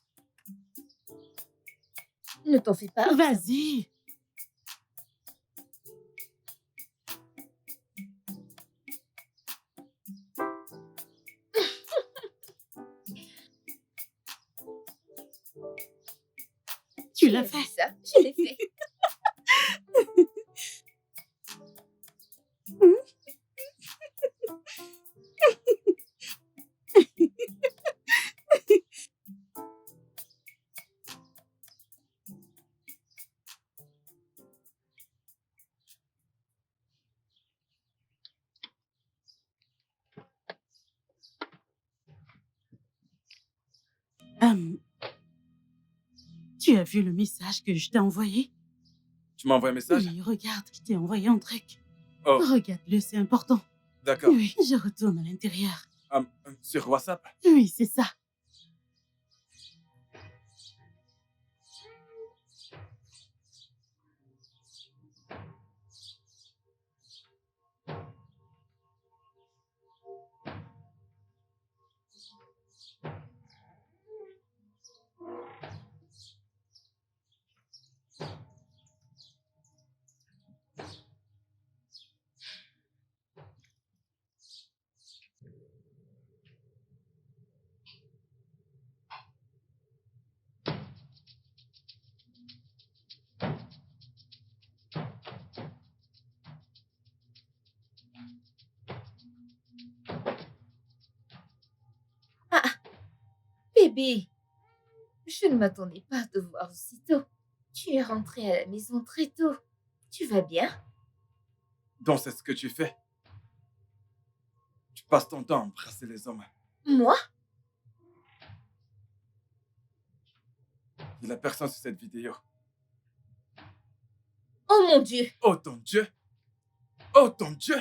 Ne t'en fais pas. vas-y. Tu l'as as fait. vu ça? Je l'ai fait. Hum, Tu as vu le message que je t'ai envoyé? Tu m'as envoyé un message? Oui, regarde, je t'ai envoyé un truc. Oh, Regarde-le, c'est important. d'accord. Oui, je retourne à l'intérieur. Sur WhatsApp? Oui, c'est ça. Ah, bébé, je ne m'attendais pas à te voir aussitôt. Tu es rentré à la maison très tôt. Tu vas bien? Donc, c'est ce que tu fais. Tu passes ton temps à embrasser les hommes. Moi? Il n'y a personne sur cette vidéo. Oh mon Dieu! Oh, ton Dieu! Oh, ton Dieu!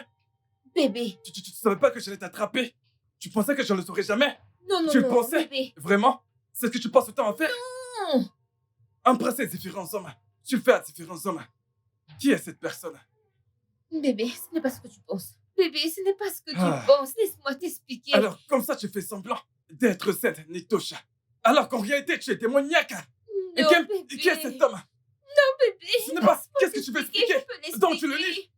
Bébé! Tu ne savais pas que j'allais t'attraper? Tu pensais que je ne le saurais jamais? Non, non, Tu le non, pensais? bébé! Vraiment? C'est ce que tu passes le temps à faire? Non! Embrasser différents hommes. Tu le fais à différents hommes. Qui est cette personne? Bébé, ce n'est pas ce que tu penses. Bébé, ce n'est pas ce que tu Ah. penses. Laisse-moi t'expliquer. Alors, comme ça, tu fais semblant d'être cette Nitosha. Alors qu'en réalité, tu es démoniaque. Et Non, bébé. qui est cet homme? Bébé, Ce n'est pas... laisse-moi Qu'est-ce que tu veux t'expliquer, expliquer? je peux Donc, tu le l'expliquer. lis?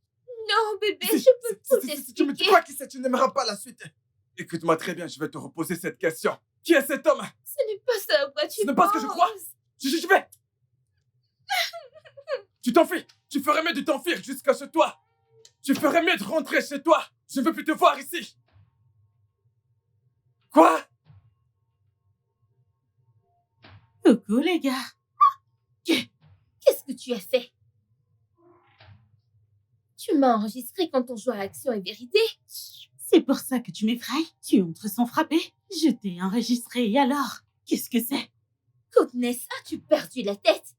Non, bébé, Si- je peux tout si tu me dis expliquer. pas qui c'est, tu n'aimeras pas la suite. Écoute-moi très bien, je vais te reposer cette question. Qui est cet homme? Ce n'est pas ça à quoi tu Ce n'est pas ce que je crois. penses. Je vais. Tu t'enfuis. Tu ferais mieux de t'enfuir jusqu'à chez toi. Tu ferais mieux de rentrer chez toi. Je ne veux plus te voir ici. Quoi? Coucou, les gars. Qu'est-ce que tu as fait? Tu m'as enregistré quand on joue à Action et Vérité? C'est pour ça que tu m'effraies. Tu entres sans frapper. Je t'ai enregistré et alors? Qu'est-ce que c'est? Goodness, as-tu perdu la tête?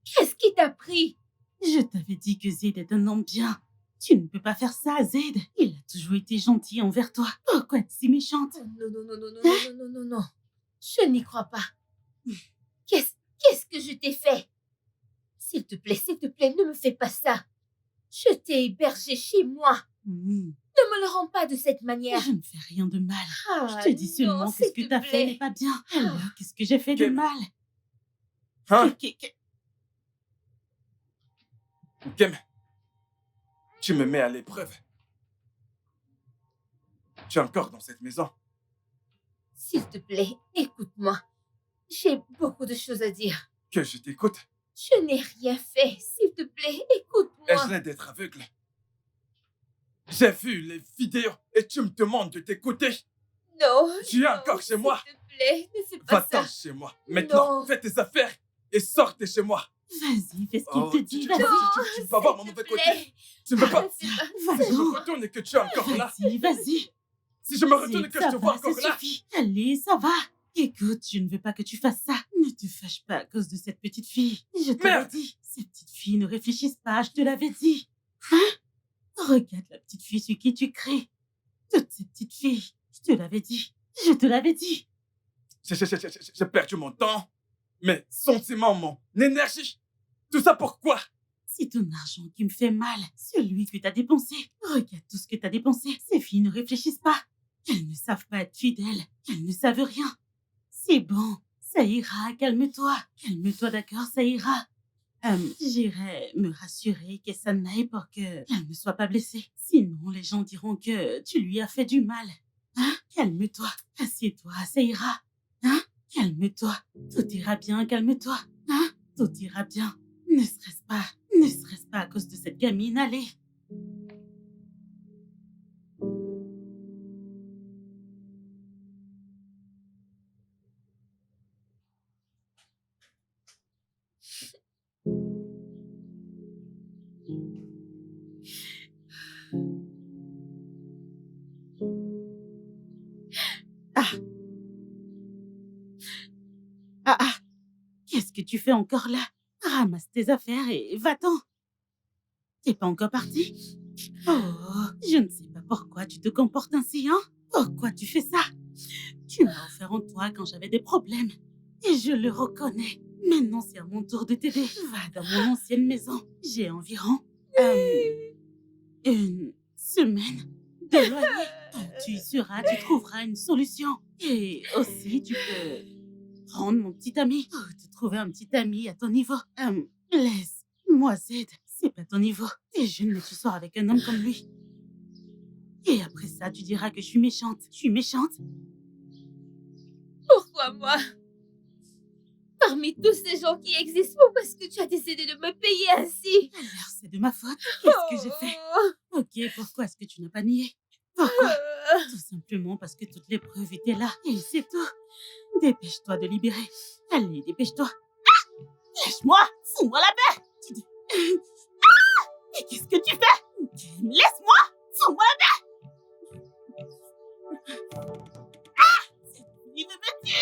Qu'est-ce qui t'a pris? Je t'avais dit que Zed est un homme bien. Tu ne peux pas faire ça à Zed. Il a toujours été gentil envers toi. Pourquoi es-tu si méchante? Oh, non, non, non, non, non, non, non, non, non. Je n'y crois pas. Qu'est-ce que je t'ai fait? S'il te plaît, ne me fais pas ça. Je t'ai hébergé chez moi. Hmm, Ne me le rends pas de cette manière. Je ne fais rien de mal. Ah, Je te dis seulement non, que ce s'il que te t'as fait plaît. n'est pas bien. Alors, qu'est-ce que j'ai fait de Kim. mal? Hein? Que- Kim, tu me mets à l'épreuve. Tu es encore dans cette maison. S'il te plaît, écoute-moi. J'ai beaucoup de choses à dire. Que je t'écoute. Je n'ai rien fait. S'il te plaît, écoute-moi. Ai-je l'air d'être aveugle? J'ai vu les vidéos et tu me demandes de t'écouter. Non. Tu es non, encore chez moi. S'il te plaît, ne fais pas Va-t'en ça. chez moi. Maintenant, Non. fais tes affaires et sors de chez moi. Vas-y, fais ce qu'il Oh, te dit. tu Vas-y, ne peux pas voir mon S'il te mauvais côté. plaît. Tu ne peux pas. Fais pas Si vas-y. je me retourne et que tu es encore là. Vas-y. Si je me retourne et Zed, que ça je te vois va, encore ça là. suffit. Allez, ça va. Écoute, je ne veux pas que tu fasses ça. Ne te fâche pas à cause de cette petite fille. Je te l'ai Merde. dit. Ces petites filles ne réfléchissent pas, je te l'avais dit. Hein? Regarde la petite fille sur qui tu cries. Toutes ces petites filles. Je te l'avais dit. Je te l'avais dit. J'ai perdu mon temps, mes sentiments, mon énergie. Tout ça pourquoi? C'est ton argent qui me fait mal. Celui que t'as dépensé. Regarde tout ce que t'as dépensé. Ces filles ne réfléchissent pas. Elles ne savent pas être fidèles. Elles ne savent rien. C'est bon. Ça ira. Calme-toi. Calme-toi, d'accord? Ça ira. J'irai me rassurer que ça n'aille pour qu'elle ne soit pas blessée. Sinon, les gens diront que tu lui as fait du mal. Hein? Calme-toi. Assieds-toi. Ça ira. Hein? Calme-toi. Tout ira bien. Calme-toi. Hein? Tout ira bien. Ne serait-ce pas à cause de cette gamine, allez. Ah, ah. Qu'est-ce que tu fais encore là? Ramasse tes affaires et va-t'en. T'es pas encore parti? Oh, je ne sais pas pourquoi tu te comportes ainsi, hein? Pourquoi tu fais ça? Tu m'as offert en toi quand j'avais des problèmes. Et je le reconnais. Maintenant, c'est à mon tour de t'aider. Va dans mon ancienne maison. J'ai environ une semaine de loyer. Quand tu y seras, tu trouveras une solution. Et aussi, tu peux prendre mon petit ami. Ou te trouver un petit ami à ton niveau. Laisse-moi Zed. C'est pas ton niveau. T'es jeune, mais tu sors avec un homme comme lui. Et après ça, tu diras que je suis méchante. Je suis méchante? Pourquoi moi? Parmi tous ces gens qui existent, pourquoi est-ce que tu as décidé de me payer ainsi? Alors, c'est de ma faute. Qu'est-ce que j'ai fait? Ok, pourquoi est-ce que tu n'as pas nié? Pourquoi? Tout simplement parce que toutes les preuves étaient là. Et c'est tout. Dépêche-toi de libérer. Allez, dépêche-toi. Lâche-moi! Fous-moi la paix! Mais qu'est-ce que tu fais? Laisse-moi! Fous-moi la paix! Il veut me tuer!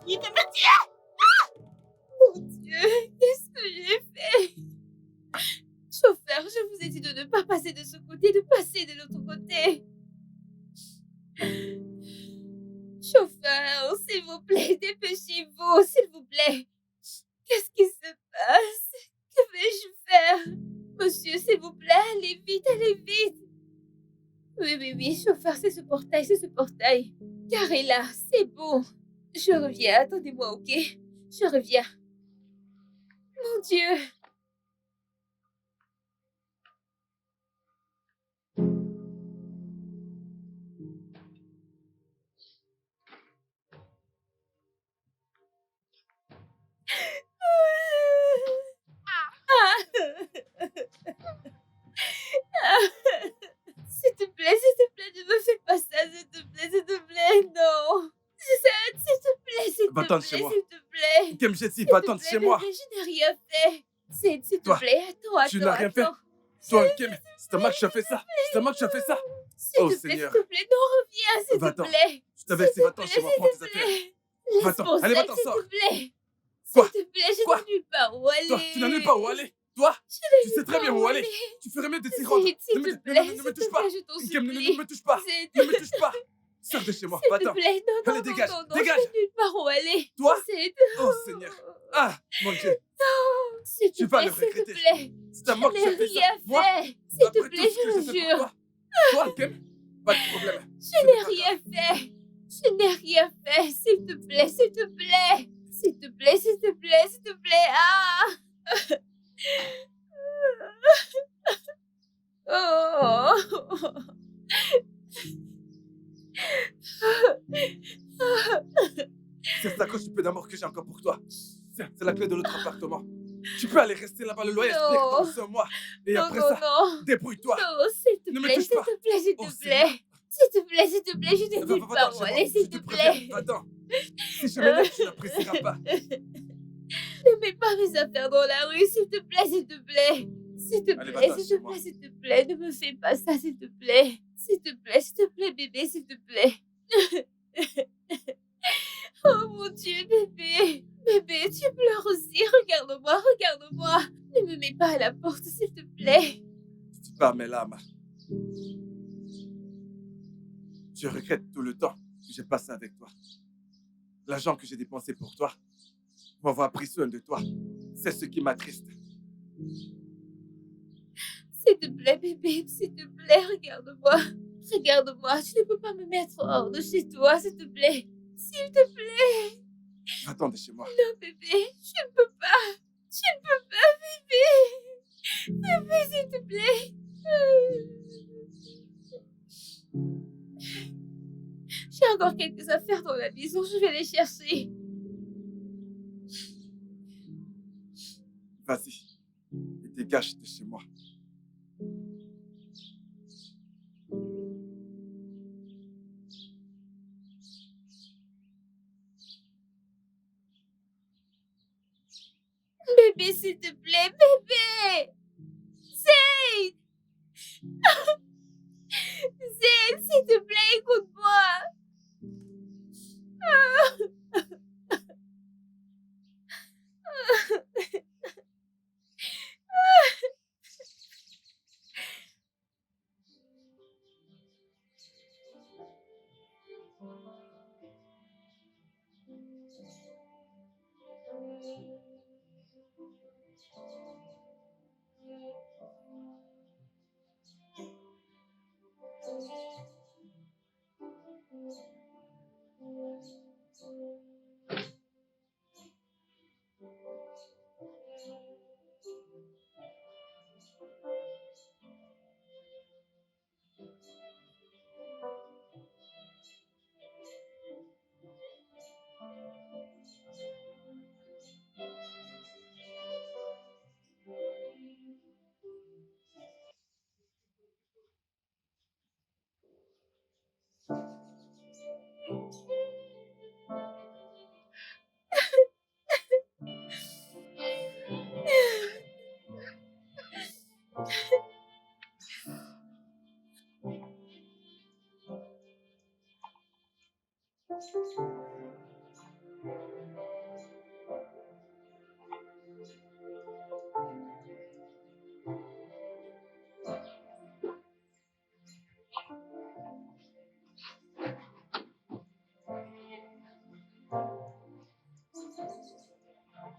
Il veut me tuer! Mon Dieu, qu'est-ce que j'ai fait? Chauffeur, je vous ai dit de ne pas passer de ce côté, de passer de l'autre côté. Chauffeur, s'il vous plaît, dépêchez-vous, s'il vous plaît. Qu'est-ce qui se passe? Que vais-je faire? Monsieur, s'il vous plaît, allez vite, allez vite. Oui, chauffeur, c'est ce portail, c'est ce portail. Carré là, c'est bon. Je reviens, attendez-moi, ok? Je reviens. Mon Dieu. S'il te plaît, ne me fais pas ça, s'il te plaît, non. S'il te plaît, Va-t'en de chez moi. s'il te plaît. Kem Jessie, S'il te va-t'en de plaît, chez moi. bébé, je n'ai rien fait. S'il te Toi, plaît, attends, tu n'as rien fait. attends. Toi, Kem, c'est à moi que tu as fait ça. C'est à moi que tu as fait ça. Oh, Seigneur. S'il te plaît, non, reviens, s'il te Va-t'en. plaît. Je t'avais dit, va-t'en chez moi, prends tes affaires. Va-t'en, Laisse-moi allez, seule, va-t'en, s'il sors. te plaît. Quoi? S'il te plaît, je Quoi? n'ai nulle part où aller. Toi, tu n'as nulle part où aller. Toi, tu sais très bien où aller. Tu ferais mieux de t'y rendre. S'il te plaît, Ne me touche pas. je t'en Kem, ne supplie. me touche pas. Ne me touche pas. Sors de chez moi, S'il te va-t'en. plaît, non, Allez, dégage, non, dégage. je n'ai nulle part où aller. Toi? C'est... Oh, Seigneur. Ah, mon Dieu. S'il te Tu vas plaît, le s'il te regretter. plaît. C'est à moi que Je tu n'ai as fait ça. rien Moi, fait. S'il te après plaît, tout ce que je j'ai le fait pour jure. toi. Toi, Kem, pas de problème. Je n'ai rien fait. Je n'ai rien fait. S'il te plaît, s'il te plaît. S'il te plaît, s'il te plaît, s'il te plaît. Ah! Oh! C'est ça que tu peux d'amour que j'ai encore pour toi. C'est la clé de notre appartement. Tu peux aller rester là-bas, le loyer expire Non. dans un mois. Et Non, après non, ça, non. débrouille-toi. Non, s'il te Ne me plaît, touche s'il pas. te plaît, s'il Oh, te Seigneur. plaît. S'il te plaît, s'il te plaît, je n'ai nulle Va-t'en part où chez moi. aller, Je s'il te te préviens. plaît. Va-t'en. Si je m'énerve, tu n'apprécieras pas. Ne mets pas mes affaires dans la rue, s'il te plaît, s'il te plaît. S'il te Allez, plaît, va-t'en s'il chez te moi. plaît, s'il te plaît, ne me fais pas ça, s'il te plaît. S'il te plaît, bébé, s'il te plaît. Oh mon Dieu, bébé. Bébé, tu pleures aussi. Regarde-moi, regarde-moi. Ne me mets pas à la porte, s'il te plaît. Tu pars mes larmes. Je regrette tout le temps que j'ai passé avec toi. L'argent que j'ai dépensé pour toi, pour avoir pris soin de toi, c'est ce qui m'attriste. S'il te plaît, bébé, s'il te plaît, regarde-moi. Regarde-moi, tu ne peux pas me mettre hors de chez toi, s'il te plaît. S'il te plaît. Va-t'en de chez moi. Non, bébé, je ne peux pas. Je ne peux pas, bébé. Bébé, s'il te plaît. J'ai encore quelques affaires dans la maison, je vais les chercher. Vas-y, et dégage de chez moi. Bébé, s'il te plaît, bébé! Zayn! Zayn, s'il te plaît, écoute-moi!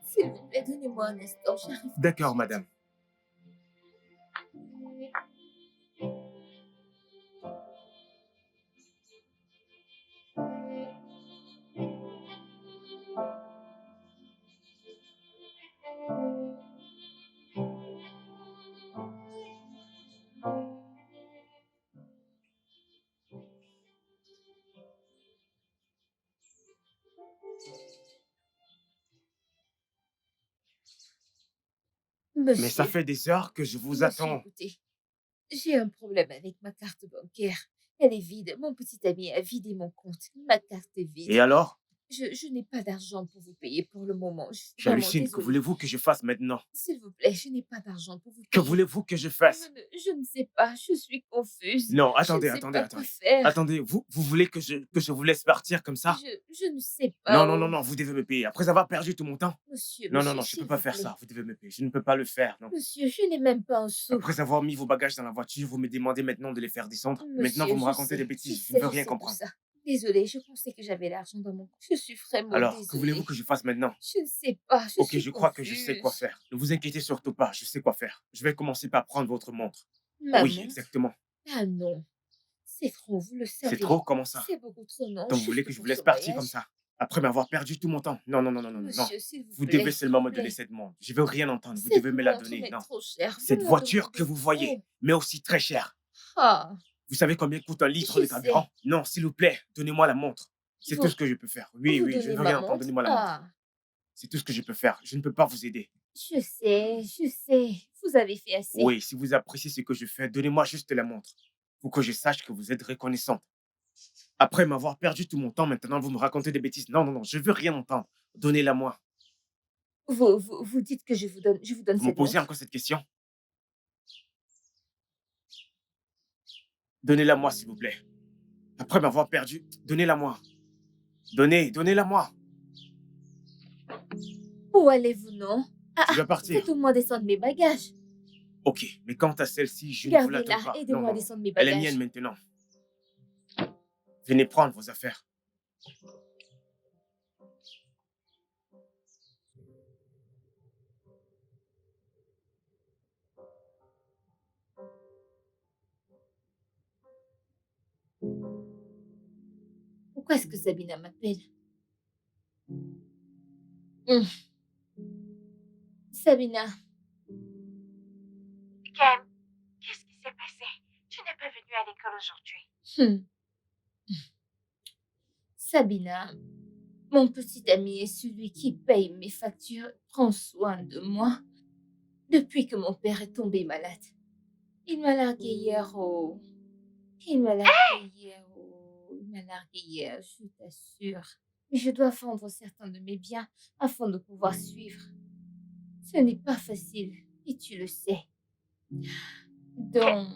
S'il vous plaît, donnez-moi un instant, j'arrive. D'accord, madame. Mais ça Monsieur, fait des heures que je vous monsieur, attends. écoutez, j'ai un problème avec ma carte bancaire. Elle est vide. Mon petit ami a vidé mon compte. Ma carte est vide. Et alors? Je n'ai pas d'argent pour vous payer pour le moment. Je suis vraiment J'hallucine. Que désolée. voulez-vous que je fasse maintenant? S'il vous plaît, je n'ai pas d'argent pour vous Que payer. voulez-vous que je fasse? Je ne sais pas, je suis confuse. Non, Je attendez, ne sais attendez, pas quoi attendez. faire. Attendez, vous voulez que je vous laisse partir comme ça? Je ne sais pas. Non, non, non, non, vous devez me payer. Après avoir perdu tout mon temps? Monsieur, Non, non, monsieur, non, je ne s'il peux pas vous faire plaît. ça. Vous devez me payer. Je ne peux pas le faire, non. Monsieur, je n'ai même pas un sou. Après avoir mis vos bagages dans la voiture, vous me demandez maintenant de les faire descendre. Maintenant, Monsieur, vous me je racontez sais, des je bêtises. Je sais, ne veux je rien sais tout comprendre. ça. Désolée, je pensais que j'avais l'argent dans mon compte. Je suis vraiment Alors, que désolée. voulez-vous que je fasse maintenant? Je ne sais pas, je Ok, suis je crois que je sais quoi confuse. faire. Ne vous inquiétez surtout pas, je sais quoi faire. Je vais commencer par prendre votre montre. Ma Oui, montre? exactement. Ah non, c'est trop, vous le savez. C'est trop? Comment ça? C'est beaucoup trop, non. Donc, vous voulez que je vous laisse partir comme ça? Après m'avoir perdu tout mon temps? Non, non, non, non, non, non. Monsieur, s'il vous Vous plaît. devez seulement me donner cette montre. Je veux rien entendre. Vous Cette devez me la montre donner. m'est Non. trop chère. Vous Cette me la voiture que demandez vous voyez, trop. mais aussi très chère. Ah, Vous savez combien coûte un litre Je de carburant? Non, s'il vous plaît, donnez-moi la montre. C'est Vous- tout ce que je peux faire. Oui, vous oui, je donnez veux ma rien entendre. montre? Donnez-moi la montre. Ah, C'est tout ce que je peux faire. Je ne peux pas vous aider. je sais. Vous avez fait assez. Oui, si vous appréciez ce que je fais, donnez-moi juste la montre. Pour que je sache que vous êtes reconnaissante. Après m'avoir perdu tout mon temps, maintenant vous me racontez des bêtises. Non, non, non, je veux rien entendre. Donnez-la moi. Vous dites que je vous donne Vous me cette posez montre. encore cette question? Donnez-la moi, s'il vous plaît. Après m'avoir perdu, donnez-la moi. Donnez-la moi. Où allez-vous, non? Je vais partir. Faites au moins descendre mes bagages. Ok, mais quant à celle-ci, je ne vous la donne Gardez-la, pas. Non, aidez-moi à non, descendre mes elle est bagages. mienne maintenant. Venez prendre vos affaires. Pourquoi est-ce que Sabina m'appelle? Hum. Sabina, Kem, qu'est-ce qui s'est passé? Tu n'es pas venue à l'école aujourd'hui. hum. Sabina, mon petit ami est celui qui paye mes factures, prend soin de moi. Depuis que mon père est tombé malade, il m'a largué hier au... Il m'a largué hier au... Il m'a largué hier, je t'assure. Mais je dois vendre certains de mes biens afin de pouvoir suivre. Ce n'est pas facile, et tu le sais. Donc,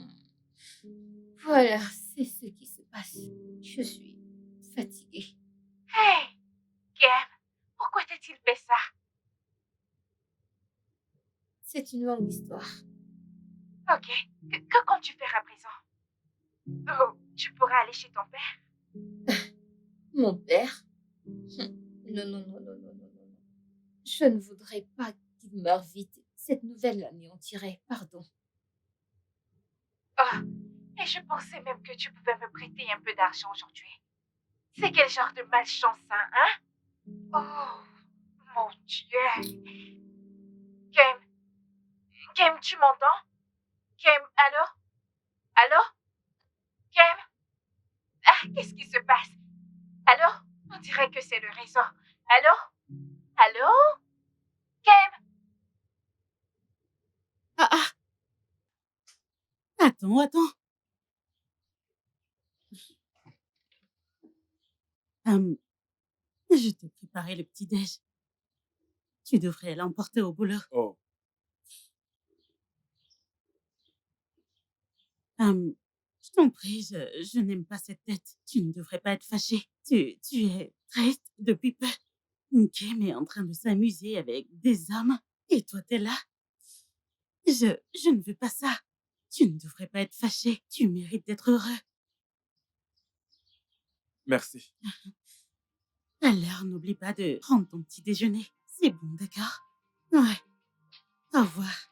voilà, c'est ce qui se passe. Je suis fatiguée. Hey, Kim, pourquoi t'a-t-il fait ça? C'est une longue histoire. Ok, que comptes-tu faire à présent? Oh, tu pourras aller chez ton père? Mon père? Non, non, non, non, non, non, non, non. Je ne voudrais pas qu'il meure vite. Cette nouvelle l'anéantirait, pardon. Oh, et je pensais même que tu pouvais me prêter un peu d'argent aujourd'hui. C'est quel genre de malchance, ça, hein? Oh, mon Dieu. Kim, tu m'entends? Kim, allô? Allô? Kim? Ah, qu'est-ce qui se passe? Allô? On dirait que c'est le réseau. Allô? Allô? Kim? Ah, ah, attends. Je t'ai préparé le petit-déj. Tu devrais l'emporter au boulot. Oh, Je t'en prie, je n'aime pas cette tête. Tu ne devrais pas être fâché. Tu es triste depuis peu. Kim est en train de s'amuser avec des hommes. Et toi, t'es là. Je ne veux pas ça. Tu ne devrais pas être fâché. Tu mérites d'être heureux. merci. Alors, n'oublie pas de prendre ton petit déjeuner. C'est bon, d'accord? Ouais. Au revoir.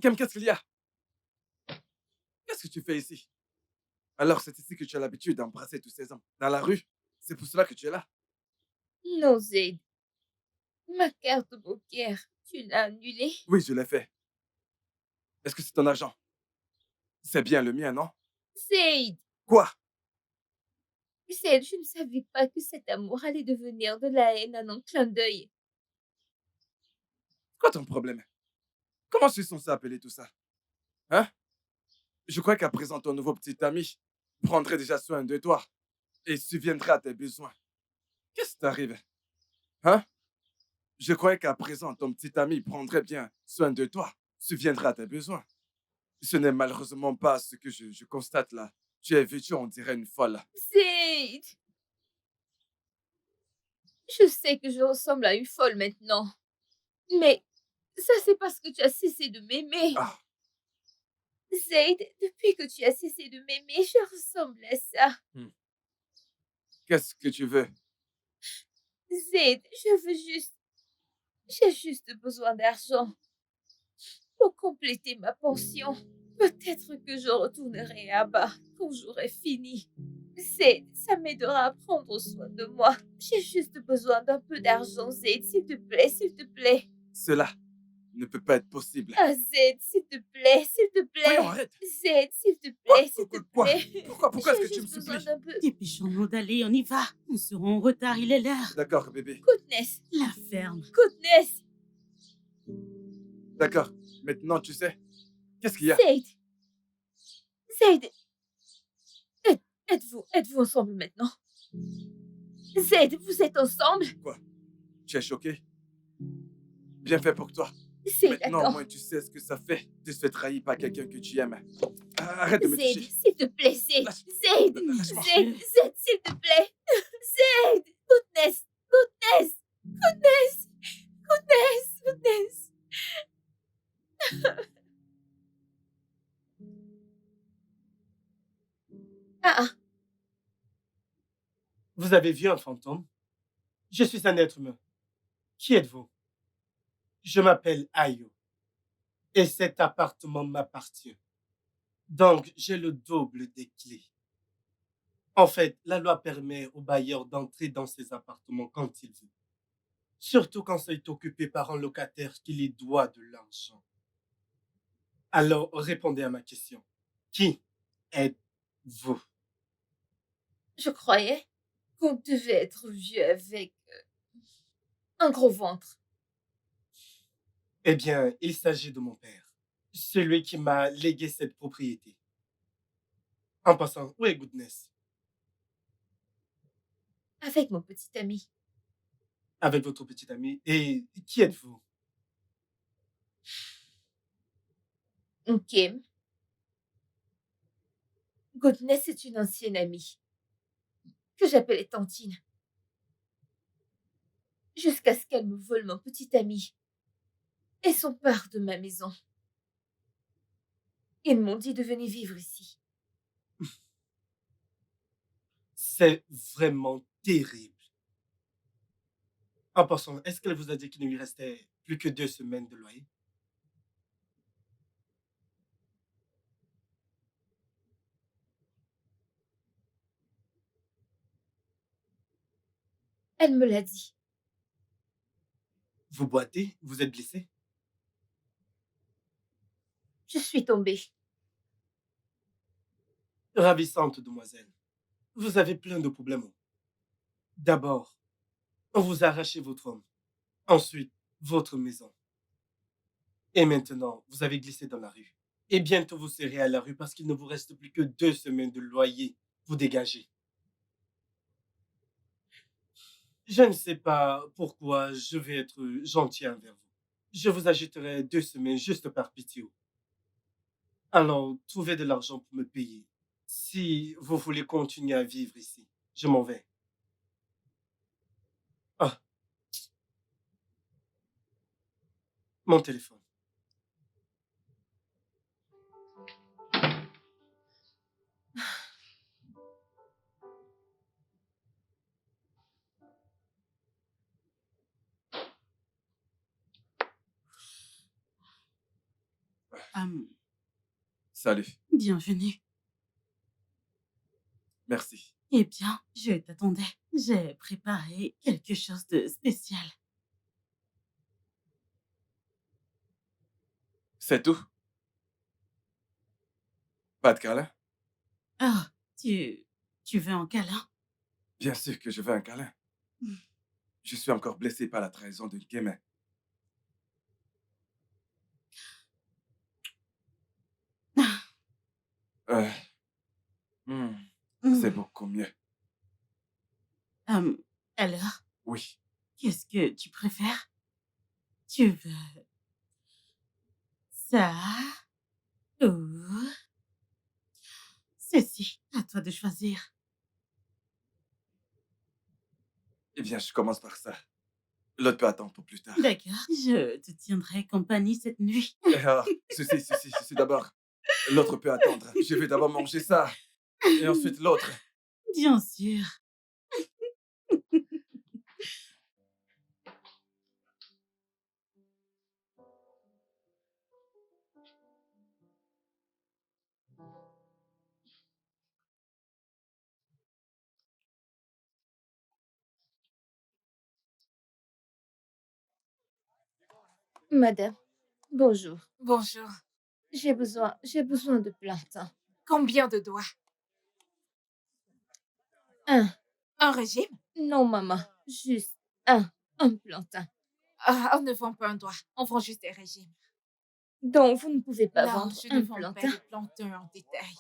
Kim, qu'est-ce qu'il y a? Qu'est-ce que tu fais ici? Alors, c'est ici que tu as l'habitude d'embrasser tous ces hommes. Dans la rue? C'est pour cela que tu es là? Non, Zaid. Ma carte bancaire, tu l'as annulée? Oui, je l'ai fait. Est-ce que c'est ton argent? C'est bien le mien, non? Zaid! Quoi? Zaid, je ne savais pas que cet amour allait devenir de la haine en un clin d'œil. Quoi ton problème? Comment je suis censé appeler tout ça? Hein? Je crois qu'à présent, ton nouveau petit ami prendrait déjà soin de toi et subviendrait à tes besoins. Qu'est-ce qui t'arrive? Hein? Je croyais qu'à présent, ton petit ami prendrait bien soin de toi, subviendrait à tes besoins. Ce n'est malheureusement pas ce que je constate là. Tu es vêtue, on dirait une folle. Zaid! Je sais que je ressemble à une folle maintenant. Mais ça, c'est parce que tu as cessé de m'aimer. Ah, Zaid, depuis que tu as cessé de m'aimer, je ressemble à ça. qu'est-ce que tu veux? Zaid, j'ai juste besoin d'argent pour compléter ma pension. Peut-être que je retournerai à bas quand j'aurai fini. Zaid, ça m'aidera à prendre soin de moi. J'ai juste besoin d'un peu d'argent, Zaid, s'il te plaît, s'il te plaît. Cela ne peut pas être possible. Ah, Zaid, s'il te plaît, s'il te plaît. Voyons, arrête. Zaid, s'il te Quoi? plaît, s'il te Quoi? plaît. Pourquoi est-ce J'ai que tu me juste besoin supplies? d'un peu. Dépêchons-nous d'aller, on y va. On sera en retard, il est l'heure. D'accord, bébé. Goodness, La ferme. goodness. D'accord. Maintenant, tu sais. Qu'est-ce qu'il y a? Zaid, Zaid, êtes-vous ensemble maintenant? Zaid, vous êtes ensemble? Quoi? Tu es choqué? Bien fait pour toi. Zaid, Maintenant, au attends. moins, tu sais ce que ça fait de se faire trahir par quelqu'un que tu aimes. Arrête de me Zaid, toucher. s'il te plaît, Zaid. Lâche- Zaid, Lâche-moi. Zaid, Zaid, s'il te plaît. Zaid, goodness, goodness, goodness, goodness, goodness. Ah, Vous avez vu un fantôme? Je suis un être humain. Qui êtes-vous? Je m'appelle Ayo et cet appartement m'appartient. Donc, j'ai le double des clés. En fait, la loi permet au bailleur d'entrer dans ses appartements quand il veut. Surtout quand c'est occupé par un locataire qui lui doit de l'argent. Alors, répondez à ma question. Qui êtes-vous? je croyais qu'on devait être vieux avec un gros ventre. Eh bien, il s'agit de mon père, celui qui m'a légué cette propriété. En passant, où est Goodness? Avec mon petit ami. Avec votre petite amie. Et qui êtes-vous? Kim. Goodness est une ancienne amie que j'appelais Tantine. Jusqu'à ce qu'elle me vole mon petit ami et s'empare de ma maison. Ils m'ont dit de venir vivre ici. C'est vraiment terrible. En passant, est-ce qu'elle vous a dit qu'il ne lui restait plus que 2 semaines de loyer? Elle me l'a dit. Vous boitez? Vous êtes blessé? Je suis tombée. Ravissante demoiselle. Vous avez plein de problèmes. D'abord, on vous a arraché votre homme. Ensuite, votre maison. Et maintenant, vous avez glissé dans la rue. Et bientôt, vous serez à la rue parce qu'il ne vous reste plus que 2 semaines de loyer. Vous dégagez. Je ne sais pas pourquoi je vais être gentil envers vous. Je vous ajouterai 2 semaines juste par pitié. Alors, trouvez de l'argent pour me payer. Si vous voulez continuer à vivre ici, je m'en vais. Ah, mon téléphone. Salut. Bienvenue. Merci. Eh bien, je t'attendais. J'ai préparé quelque chose de spécial. C'est tout? Pas de câlin? Oh, tu veux un câlin? Bien sûr que je veux un câlin. Hmm. Je suis encore blessé par la trahison de Kim. Euh, hmm, c'est Hmm. beaucoup mieux. Alors, Oui. qu'est-ce que tu préfères? Tu veux ça ou ceci? À toi de choisir. Eh bien, je commence par ça. L'autre peut attendre pour plus tard. D'accord, je te tiendrai compagnie cette nuit. Et alors, ceci d'abord. L'autre peut attendre. Je vais d'abord manger ça. Et ensuite l'autre. Bien sûr. Madame, bonjour. Bonjour. J'ai besoin de plantain. Combien de doigts? Un. Un régime? Non, maman. Juste un. Un plantain. Ah, on ne vend pas un doigt. On vend juste des régimes. Donc, vous ne pouvez pas Non, vendre je ne un vends pas plantain? de plantain en détail.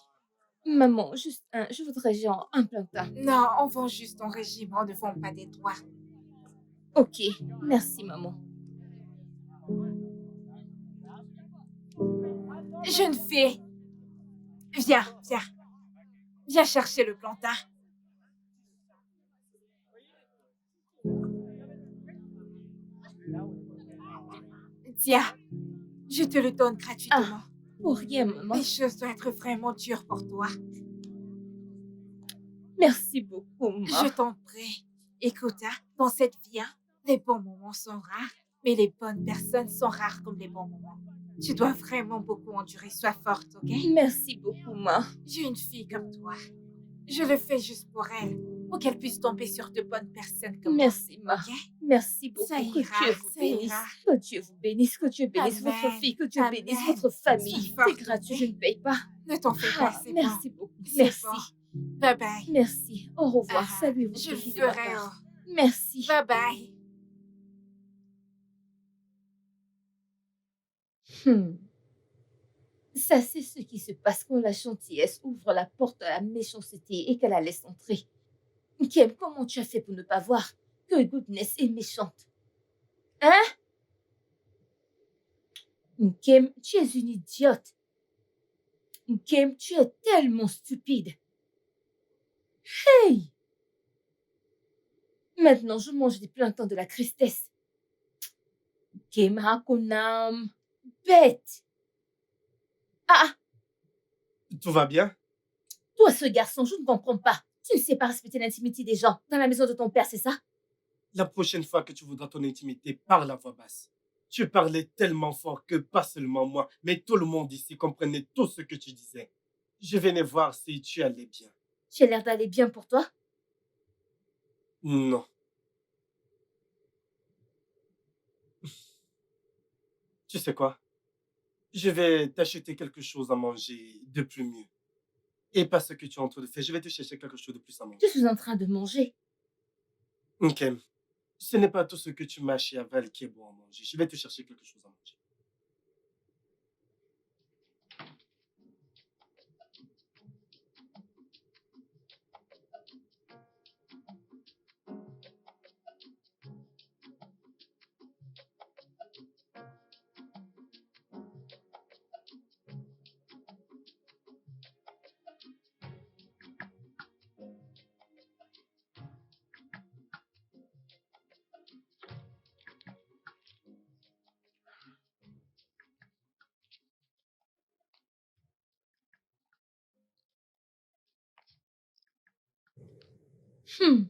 Maman, juste un. Je voudrais genre un plantain. Non, on vend juste ton régime, on ne vend pas des droits. Ok, merci, maman. Jeune fille, viens, viens. Viens chercher le plantain. Tiens, je te le donne gratuitement. Pour rien, maman. Les choses doivent être vraiment dures pour toi. Merci beaucoup, Je maman. t'en prie. Écoute, hein, dans cette vie, hein, les bons moments sont rares, mais les bonnes personnes sont rares comme les bons moments. Tu dois vraiment beaucoup endurer. Sois forte, ok? Merci beaucoup, maman. J'ai une fille comme toi. Je le fais juste pour elle, pour qu'elle puisse tomber sur de bonnes personnes comme Merci, moi, maman. ok? Merci beaucoup. Ça Que ira, Dieu vous ça bénisse. ira. Que Dieu vous bénisse. Que Dieu bénisse votre Amen. fille. Que Dieu bénisse Amen. votre famille. Sois forte, C'est gratuit, ok? je ne paye pas. Ne t'en fais pas, Ah, c'est merci bon. beaucoup. C'est Merci. bon. Bye bye. Merci. Au revoir. Ah, Salut votre je le fille de ma ferai. part. Merci. Bye bye. Hmm. Ça, c'est ce qui se passe quand la gentillesse ouvre la porte à la méchanceté et qu'elle la laisse entrer. Kim, comment tu as fait pour ne pas voir que Goodness est méchante? Hein? Kim, tu es une idiote. Kim, tu es tellement stupide. Hey! Maintenant, je mange des plantains de la tristesse. Kim, Hakunam, bête. Ah, Tout va bien? toi, ce garçon, je ne comprends pas. Tu ne sais pas respecter l'intimité des gens dans la maison de ton père, c'est ça? La prochaine fois que tu voudras ton intimité, parle à voix basse. Tu parlais tellement fort que pas seulement moi, mais tout le monde ici comprenait tout ce que tu disais. Je venais voir si tu allais bien. Tu as l'air d'aller bien pour toi. Non. Tu sais quoi? Je vais t'acheter quelque chose à manger de plus mieux. Et pas ce que tu es en train de faire. Je vais te chercher quelque chose de plus à manger. Je suis en train de manger. Ok. Ce n'est pas tout ce que tu mâches et avales qui est bon à manger. Je vais te chercher quelque chose à manger. Hmm.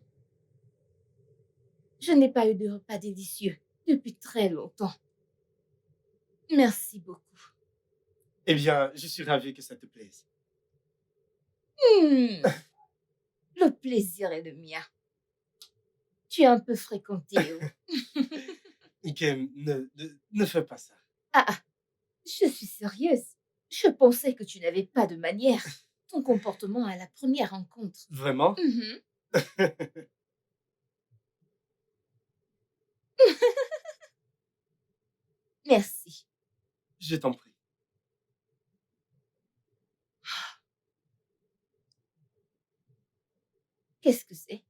Je n'ai pas eu de repas délicieux depuis très longtemps. Merci beaucoup. Eh bien, je suis ravi que ça te plaise. Hmm. Le plaisir est le mien. Tu es un peu fréquenté. Ok, ne fais pas ça. Ah, je suis sérieuse. Je pensais que tu n'avais pas de manière. Ton comportement à la première rencontre. Vraiment? Mhm. Merci. Je t'en prie. Qu'est-ce que c'est?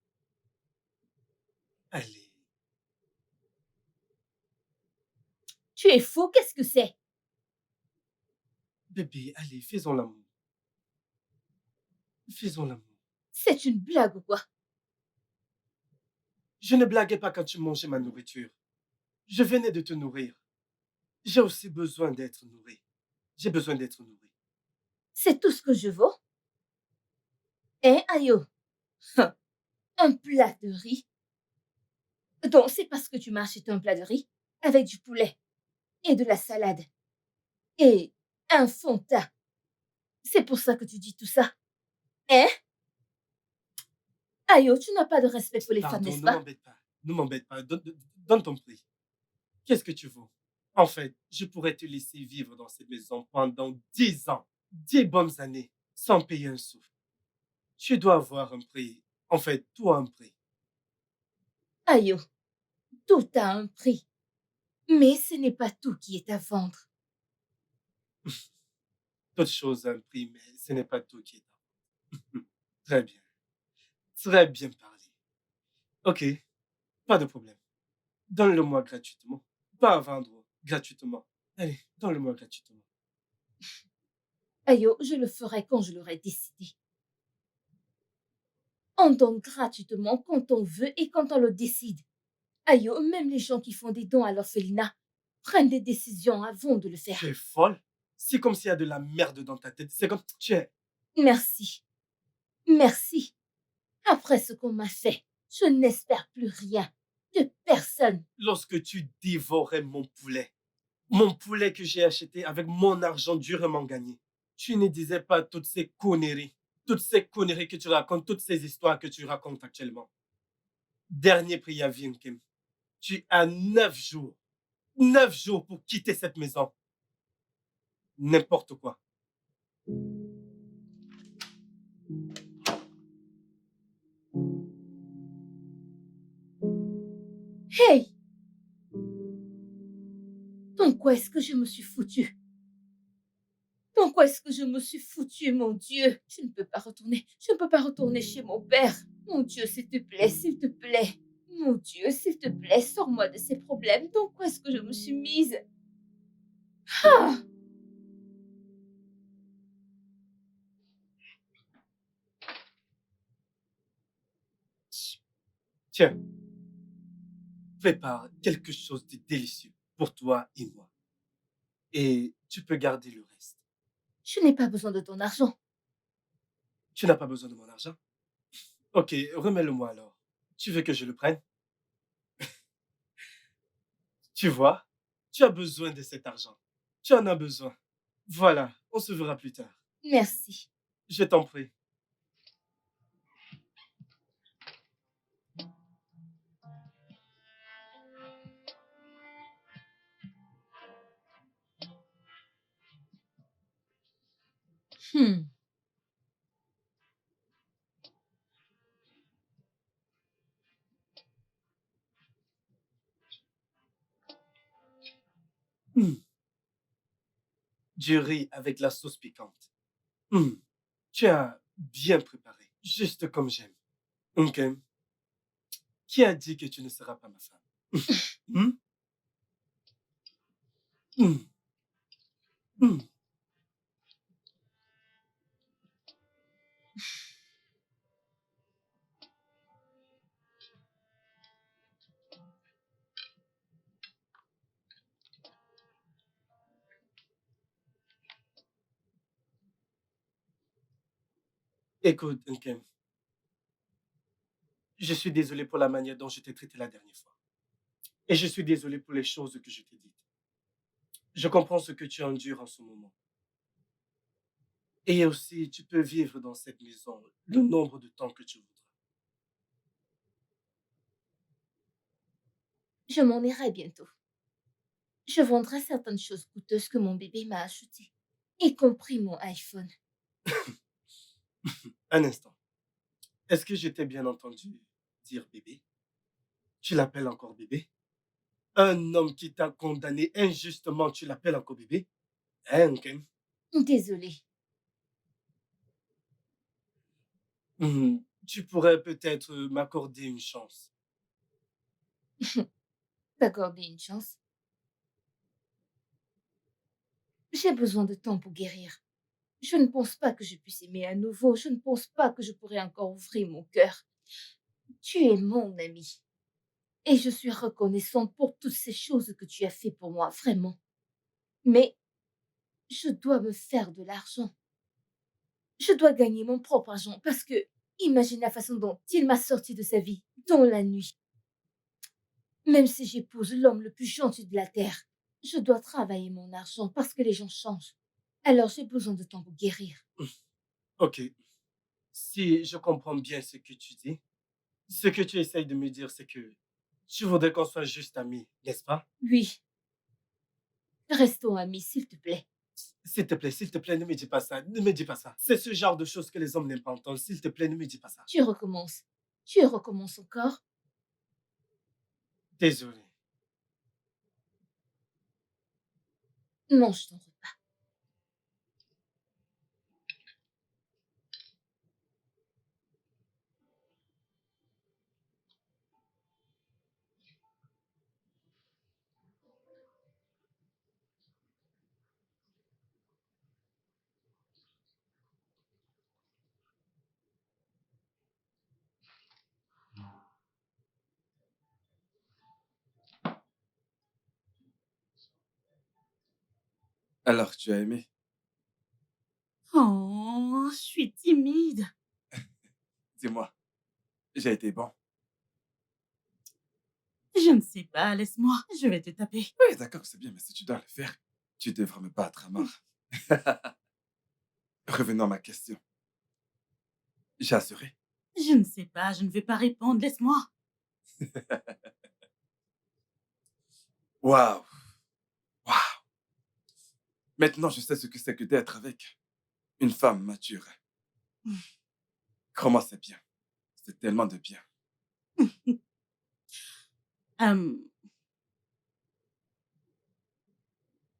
Allez. Tu es faux, qu'est-ce que c'est? Bébé, allez, faisons l'amour. Faisons l'amour. C'est une blague ou quoi? Je ne blaguais pas quand tu mangeais ma nourriture. Je venais de te nourrir. J'ai aussi besoin d'être nourri. J'ai besoin d'être nourri. C'est tout ce que je vaux? Hein, Ayo? Un plat de riz? Donc, c'est parce que tu m'as acheté un plat de riz avec du poulet et de la salade et un fond de teint. C'est pour ça que tu dis tout ça? Hein? Ayo, tu n'as pas de respect pour les femmes, Pardon, n'est-ce ne pas? m'embête pas. Ne m'embête pas. Donne ton prix. Qu'est-ce que tu vaux? En fait, je pourrais te laisser vivre dans cette maison pendant 10 ans, 10 bonnes années, sans payer un sou. Tu dois avoir un prix. En fait, tout a un prix. Ayo, tout a un prix. Mais ce n'est pas tout qui est à vendre. Toute chose a un prix, mais ce n'est pas tout qui est à prendre. Très bien. Très bien parlé. Ok, pas de problème. Donne-le-moi gratuitement. Pas à vendre gratuitement. Allez, donne-le-moi gratuitement. Ayo, je le ferai quand je l'aurai décidé. On donne gratuitement quand on veut et quand on le décide. Ayo, même les gens qui font des dons à l'orphelinat prennent des décisions avant de le faire. Tu es folle? C'est comme s'il y a de la merde dans ta tête. C'est comme... Tu es... Merci. Merci. Après ce qu'on m'a fait, je n'espère plus rien de personne. Lorsque tu dévorais mon poulet que j'ai acheté avec mon argent durement gagné, tu ne disais pas toutes ces conneries que tu racontes, toutes ces histoires que tu racontes actuellement. Dernier préavis, Nkem. Tu as 9 jours pour quitter cette maison. N'importe quoi. Hey! Dans quoi est-ce que je me suis foutue? Dans quoi est-ce que je me suis foutue, mon Dieu? Je ne peux pas retourner. Je ne peux pas retourner chez mon père. Mon Dieu, s'il te plaît, s'il te plaît. Mon Dieu, s'il te plaît, sors-moi de ces problèmes. Dans quoi est-ce que je me suis mise? Ah! Tiens, prépare quelque chose de délicieux pour toi et moi. Et tu peux garder le reste. Je n'ai pas besoin de ton argent. Tu n'as pas besoin de mon argent? Ok, remets-le-moi alors. Tu veux que je le prenne? Tu vois, tu as besoin de cet argent. Tu en as besoin. Voilà, on se verra plus tard. Merci. Je t'en prie. Hmm. Du riz avec la sauce piquante. Tu as bien préparé, juste comme j'aime. Ok. Qui a dit que tu ne seras pas ma femme? Hmm? Hmm. Hmm. Écoute, Nkem, je suis désolé pour la manière dont je t'ai traité la dernière fois. Et je suis désolé pour les choses que je t'ai dites. Je comprends ce que tu endures en ce moment. Et aussi, tu peux vivre dans cette maison le nombre de temps que tu voudras. Je m'en irai bientôt. Je vendrai certaines choses coûteuses que mon bébé m'a achetées, y compris mon iPhone. Un instant. Est-ce que je t'ai bien entendu dire bébé? Tu l'appelles encore bébé? Un homme qui t'a condamné injustement, tu l'appelles encore bébé? Hein, Nkem? Désolée. Tu pourrais peut-être m'accorder une chance. T'accorder une chance. J'ai besoin de temps pour guérir. Je ne pense pas que je puisse aimer à nouveau. Je ne pense pas que je pourrais encore ouvrir mon cœur. Tu es mon ami. Et je suis reconnaissante pour toutes ces choses que tu as fait pour moi, vraiment. Mais je dois me faire de l'argent. Je dois gagner mon propre argent parce que imagine la façon dont il m'a sorti de sa vie dans la nuit. Même si j'épouse l'homme le plus gentil de la terre, je dois travailler mon argent parce que les gens changent. Alors j'ai besoin de temps pour guérir. Ok. Si je comprends bien ce que tu dis, ce que tu essayes de me dire, c'est que tu voudrais qu'on soit juste amis, n'est-ce pas? Oui, restons amis, s'il te plaît. S'il te plaît, ne me dis pas ça. Ne me dis pas ça. C'est ce genre de choses que les hommes n'aiment pas entendre. S'il te plaît, ne me dis pas ça. Tu recommences. Tu recommences encore. Désolé. Mange ton repas. Alors, tu as aimé? Oh, je suis timide. Dis-moi, j'ai été bon. Je ne sais pas, laisse-moi. Je vais te taper. Oui, d'accord, c'est bien, mais si tu dois le faire, tu devrais me battre à mort. Revenons à ma question. J'ai assuré. Je ne sais pas, je ne vais pas répondre, laisse-moi. Waouh! Waouh! Maintenant, je sais ce que c'est que d'être avec une femme mature. Crois-moi, c'est bien. C'est tellement de bien. Hum,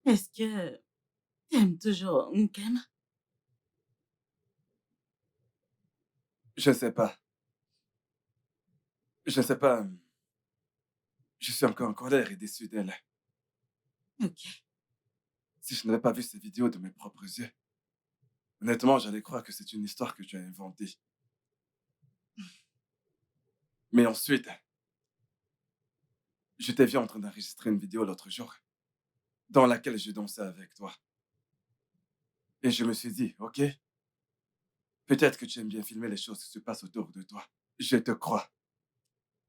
Est-ce que t'aimes toujours Nkem? Je ne sais pas. Je ne sais pas. Je suis encore en colère et déçu d'elle. Ok. Si je n'avais pas vu ces vidéos de mes propres yeux, honnêtement, j'allais croire que c'est une histoire que tu as inventée. Mais ensuite, je t'ai vu en train d'enregistrer une vidéo l'autre jour, dans laquelle je dansais avec toi. Et je me suis dit, ok, peut-être que tu aimes bien filmer les choses qui se passent autour de toi. Je te crois.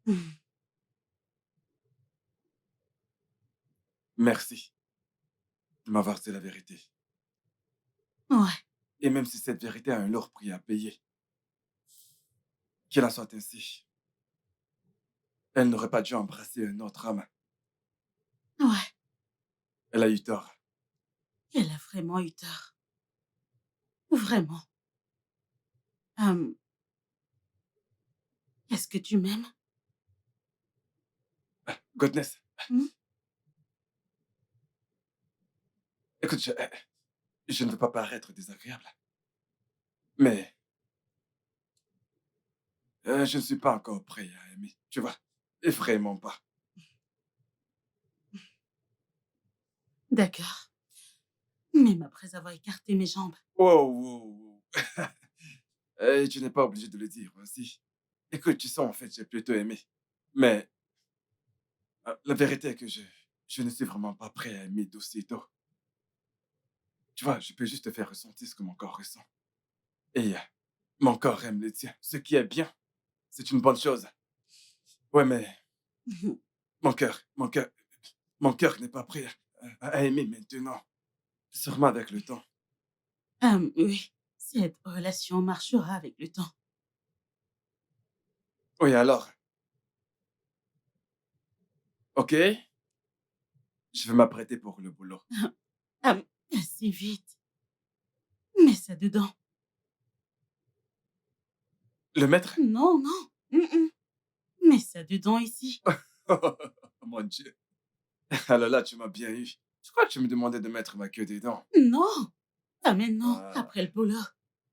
Hum, Merci de m'avoir dit la vérité. Ouais, Et même si cette vérité a un lourd prix à payer, qu'il en soit ainsi, elle n'aurait pas dû embrasser un autre homme. ouais. Elle a eu tort. Elle a vraiment eu tort. Vraiment. Hum, Est-ce que tu m'aimes? Goodness, Hum? écoute, je ne veux pas paraître désagréable, mais je ne suis pas encore prêt à aimer, tu vois. Et vraiment pas. D'accord. Même après avoir écarté mes jambes. Wow, wow, wow. Tu n'es pas obligé de le dire aussi. Écoute, tu sais, en fait, j'ai plutôt aimé. Mais la vérité est que je ne suis vraiment pas prêt à aimer d'aussitôt. Tu vois, je peux juste te faire ressentir ce que mon corps ressent. Et mon corps aime le tien. Ce qui est bien, c'est une bonne chose. Ouais, mais mon cœur, mon cœur, mon cœur n'est pas prêt à aimer maintenant. Sûrement avec le temps. Oui. Cette relation marchera avec le temps. Oui, alors, ok, je vais m'apprêter pour le boulot. Assez vite. Mets ça dedans. Le maître? Non, non. Mets ça dedans ici. Oh, mon Dieu. Alors là, tu m'as bien eu. Je crois que tu me demandais de mettre ma queue dedans. Non. Pas maintenant, Ah, après le polo.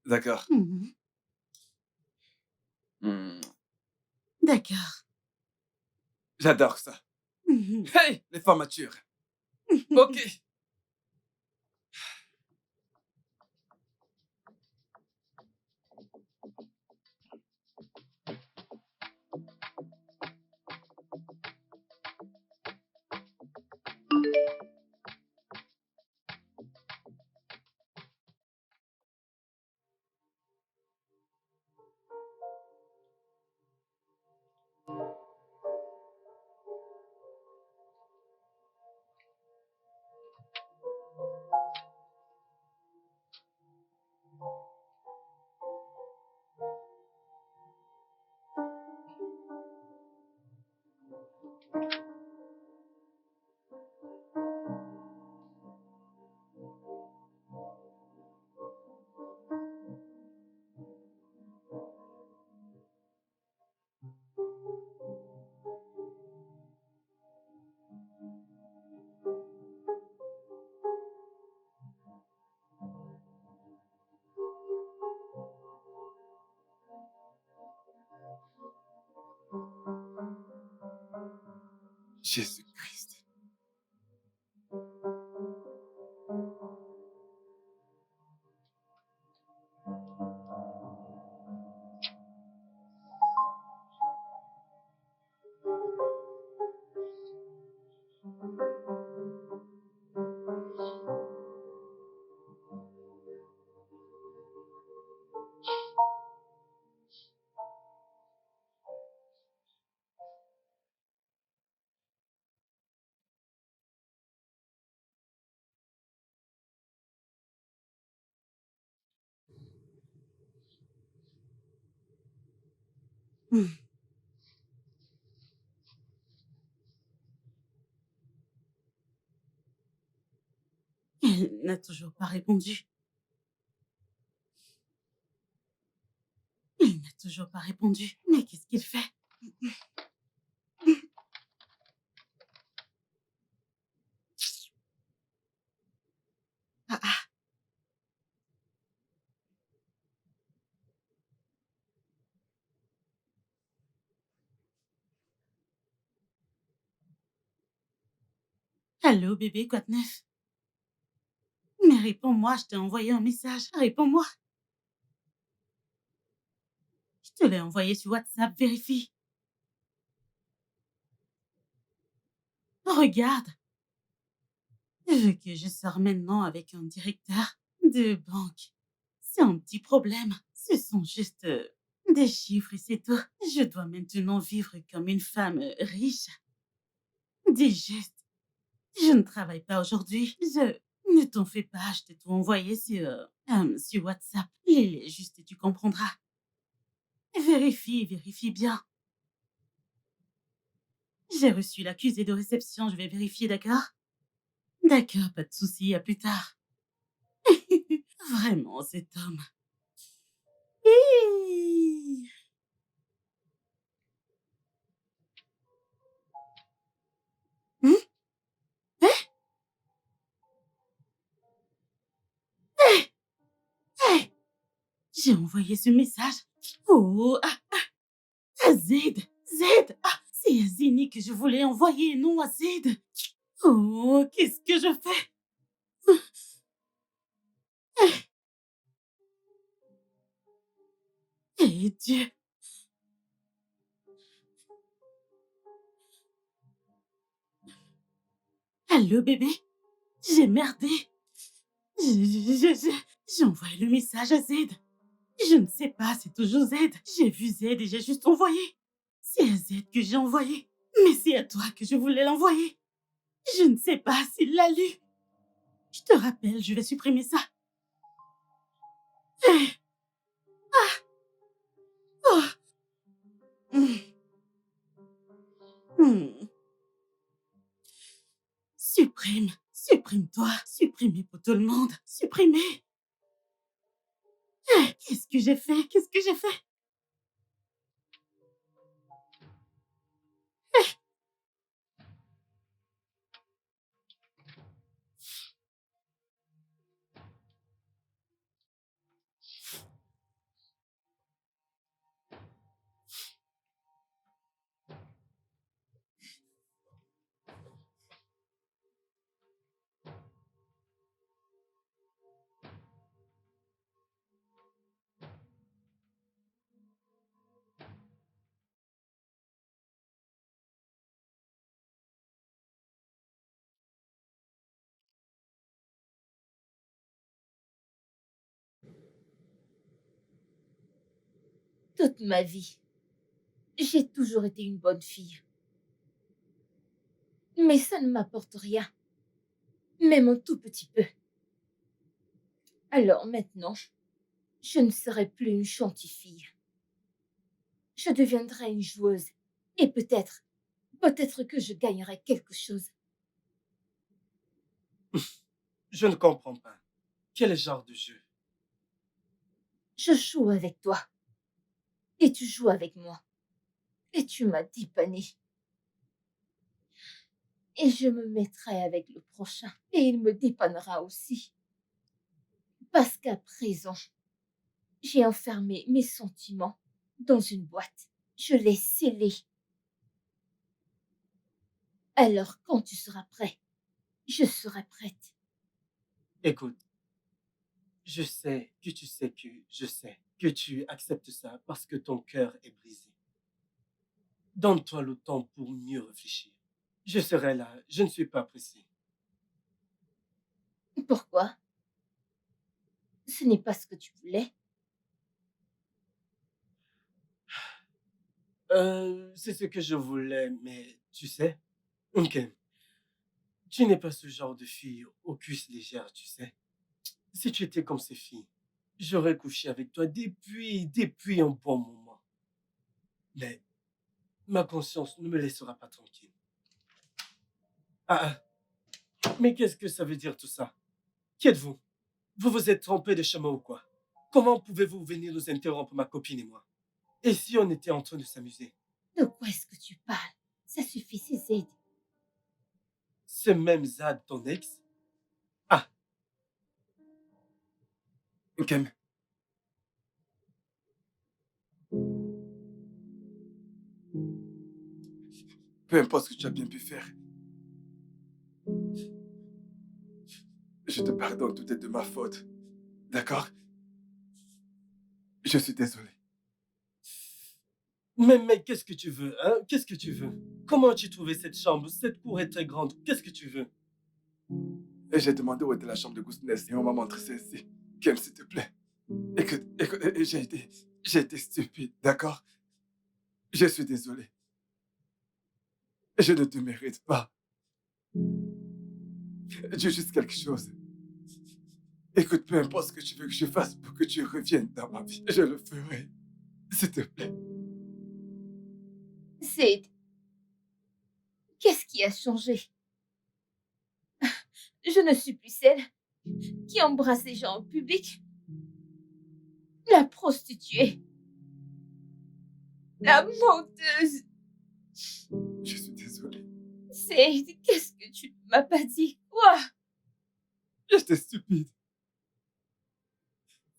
d'accord. Mhm. Hmm, D'accord. j'adore ça. Mhm. Hey, les femmes matures. Ok. Jésus-Christ. Hmm. Elle n'a toujours pas répondu. Il n'a toujours pas répondu. Mais qu'est-ce qu'il fait? Ah ah. Allô, bébé, quoi de neuf? Mais réponds-moi, je t'ai envoyé un message. Réponds-moi. Je te l'ai envoyé sur WhatsApp, vérifie. Regarde. Vu que je sors maintenant avec un directeur de banque. C'est un petit problème. Ce sont juste des chiffres et c'est tout. Je dois maintenant vivre comme une femme riche. Dis juste, je ne travaille pas aujourd'hui. Ne t'en fais pas, je t'ai tout envoyé sur WhatsApp. Lis-les juste et tu comprendras. Vérifie bien. J'ai reçu l'accusé de réception, je vais vérifier, d'accord? D'accord, pas de souci, à plus tard. Vraiment, cet homme. Hi. Hmm? Eh? Eh? Eh? J'ai envoyé ce message. Oh, à Zed. Zed. Ah, c'est à Zini que je voulais envoyer, non à Zed. Oh, qu'est-ce que je fais? Eh Dieu. Allô, bébé? J'ai merdé. J'ai envoyé le message à Zed. Je ne sais pas, c'est toujours Z. J'ai vu Z et j'ai juste envoyé. C'est à Z que j'ai envoyé. Mais c'est à toi que je voulais l'envoyer. Je ne sais pas s'il l'a lu. Je te rappelle, je vais supprimer ça. Eh, oh, hmm, hmm. Supprime. Supprime-toi. Supprimer pour tout le monde. Supprimer. Qu'est-ce que j'ai fait? Qu'est-ce que j'ai fait? Toute ma vie, j'ai toujours été une bonne fille. Mais ça ne m'apporte rien, même un tout petit peu. Alors maintenant, je ne serai plus une gentille fille. Je deviendrai une joueuse. Et peut-être que je gagnerai quelque chose. Je ne comprends pas. Quel genre de jeu? Je joue avec toi. Et tu joues avec moi. Et tu m'as dépanné. Et je me mettrai avec le prochain. Et il me dépannera aussi. Parce qu'à présent, j'ai enfermé mes sentiments dans une boîte. Je l'ai scellée. Alors quand tu seras prêt, je serai prête. Écoute, je sais que tu sais que je sais que tu acceptes ça parce que ton cœur est brisé. Donne-toi le temps pour mieux réfléchir. Je serai là, je ne suis pas pressé. Pourquoi? Ce n'est pas ce que tu voulais. C'est ce que je voulais, mais tu sais, ok, tu n'es pas ce genre de fille aux cuisses légères, tu sais. Si tu étais comme ces filles, j'aurais couché avec toi depuis un bon moment. Mais ma conscience ne me laissera pas tranquille. Ah, mais qu'est-ce que ça veut dire tout ça? Qui êtes-vous? Vous vous êtes trompé de chemin ou quoi? Comment pouvez-vous venir nous interrompre, ma copine et moi? Et si on était en train de s'amuser? De quoi est-ce que tu parles? Ça suffit, c'est Zaid. Ce même Zad, ton ex? Ah, Kem, peu importe ce que tu as bien pu faire, je te pardonne, tout est de ma faute. D'accord? Je suis désolé. mais qu'est-ce que tu veux, hein? Qu'est-ce que tu veux? Comment as-tu trouvé cette chambre? Cette cour est très grande. Qu'est-ce que tu veux? Et j'ai demandé où était la chambre de Gousness et on m'a montré celle-ci. Kem, s'il te plaît. Écoute, j'ai été stupide, d'accord? Je suis désolé. Je ne te mérite pas. Dis juste quelque chose. Écoute, peu importe ce que tu veux que je fasse pour que tu reviennes dans ma vie, je le ferai. S'il te plaît. Zaid, qu'est-ce qui a changé? Je ne suis plus celle qui embrasse les gens en public. La prostituée. La menteuse. Je suis désolé. Zaid, qu'est-ce que tu ne m'as pas dit? Quoi? J'étais stupide.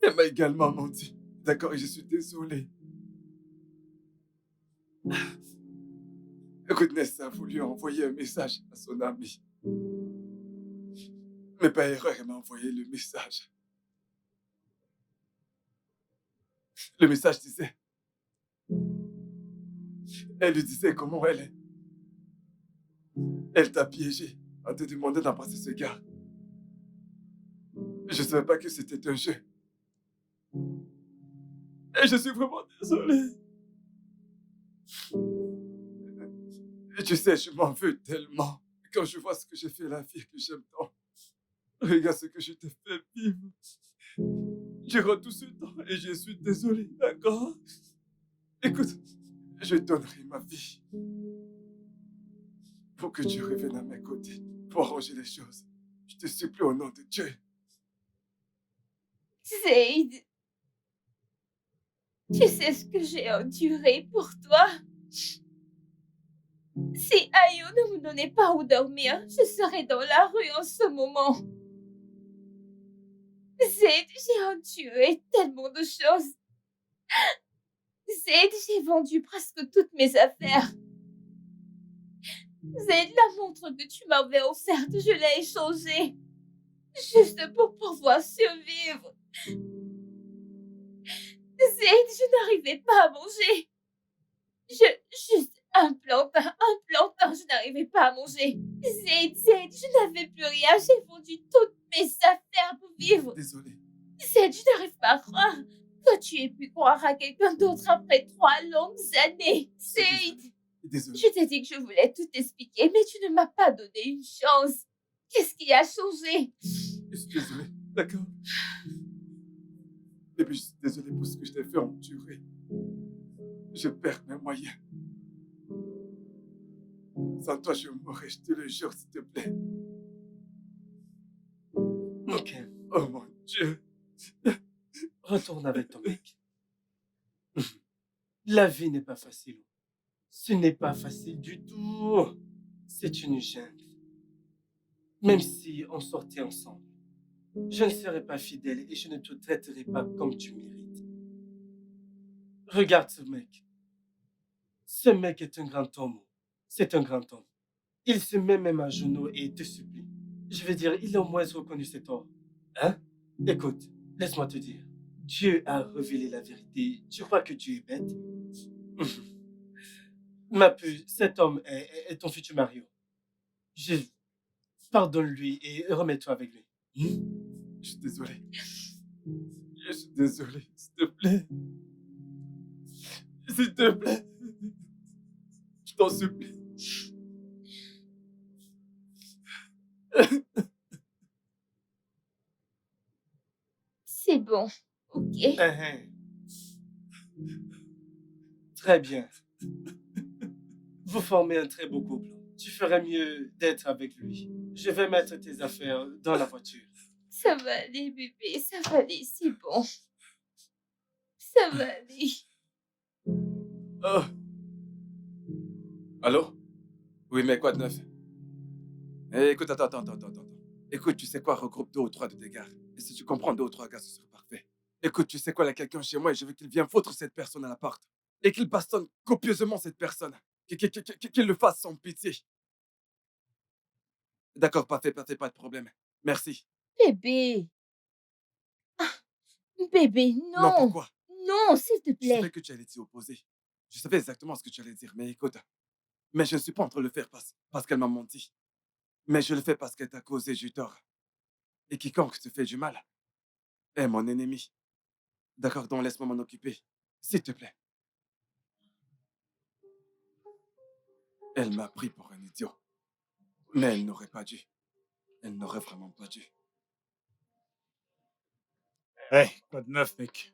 Elle m'a également menti. D'accord, et je suis désolé. Écoute, Ness a voulu envoyer un message à son ami. Mais par erreur, elle m'a envoyé le message. Le message disait... Elle lui disait comment elle est. Elle t'a piégé en te demandant d'embrasser ce gars. Je ne savais pas que c'était un jeu. Et je suis vraiment désolé. Et tu sais, je m'en veux tellement. Quand je vois ce que j'ai fait à la fille que j'aime tant. Regarde ce que je t'ai fait vivre. Durant tout ce temps et je suis désolé, d'accord? Écoute, je donnerai ma vie pour que tu reviennes à mes côtés, pour arranger les choses. Je te supplie au nom de Dieu. Zaid, tu sais ce que j'ai enduré pour toi? Si Ayo ne me donnait pas où dormir, je serais dans la rue en ce moment. Zaid, j'ai enduré tellement de choses. Zaid, j'ai vendu presque toutes mes affaires. Zaid, la montre que tu m'avais offerte, je l'ai échangée. Juste pour pouvoir survivre. Zaid, je n'arrivais pas à manger. Juste un plantain, je n'arrivais pas à manger. Zaid, je n'avais plus rien. J'ai vendu toutes mes affaires pour vivre. Désolé. Zaid, je n'arrive pas à croire que tu aies pu croire à quelqu'un d'autre après 3 longues années. Zaid, Désolé. je t'ai dit que je voulais tout expliquer, mais tu ne m'as pas donné une chance. Qu'est-ce qui a changé? Je suis désolé, d'accord? Et puis je suis désolé pour ce que je t'ai fait endurer. Je perds mes moyens. Sans toi, je mourrais, je te le jure, s'il te plaît. Ok, Oh mon Dieu. retourne avec ton mec. La vie n'est pas facile. Ce n'est pas facile du tout. C'est une jungle. Même si on sortait ensemble, je ne serais pas fidèle et je ne te traiterai pas comme tu mérites. Regarde ce mec. Ce mec est un grand homme. C'est un grand homme. Il se met même à genoux et te supplie. Je veux dire, il a au moins reconnu ses torts. Hein? Écoute, laisse-moi te dire. Dieu a révélé la vérité. Tu crois que Dieu est bête? Ma puce, cet homme est ton futur Mario. Pardonne-lui et remets-toi avec lui. Je suis désolé. Je suis désolé, s'il te plaît. S'il te plaît. Je t'en supplie. C'est bon, ok? Très bien. Vous formez un très beau couple. Tu ferais mieux d'être avec lui. Je vais mettre tes affaires dans la voiture. Ça va aller, bébé, ça va aller, c'est bon. Ça va aller. Oh. Allô? Oui, mais quoi de neuf? Eh, écoute, attends. Écoute, tu sais quoi? Regroupe 2 ou 3 de tes gars. Et si tu comprends 2 ou 3 gars, ce serait parfait. Écoute, tu sais quoi? Il y a quelqu'un chez moi et je veux qu'il vienne foutre cette personne à la porte. Et qu'il bastonne copieusement cette personne. Qu'il le fasse sans pitié. D'accord, parfait, pas de problème. Merci. Bébé. Bébé, Non, non. pourquoi? Non, s'il te Je savais plaît. que tu allais t'y opposer. Je savais exactement ce que tu allais dire, mais écoute. Mais je ne suis pas en train de le faire parce qu'elle m'a menti. Mais je le fais parce qu'elle t'a causé du tort. Et quiconque te fait du mal est mon ennemi. D'accord, donc laisse-moi m'en occuper. S'il te plaît. Elle m'a pris pour un idiot. Mais elle n'aurait pas dû. Elle n'aurait vraiment pas dû. Hey, quoi de neuf, mec?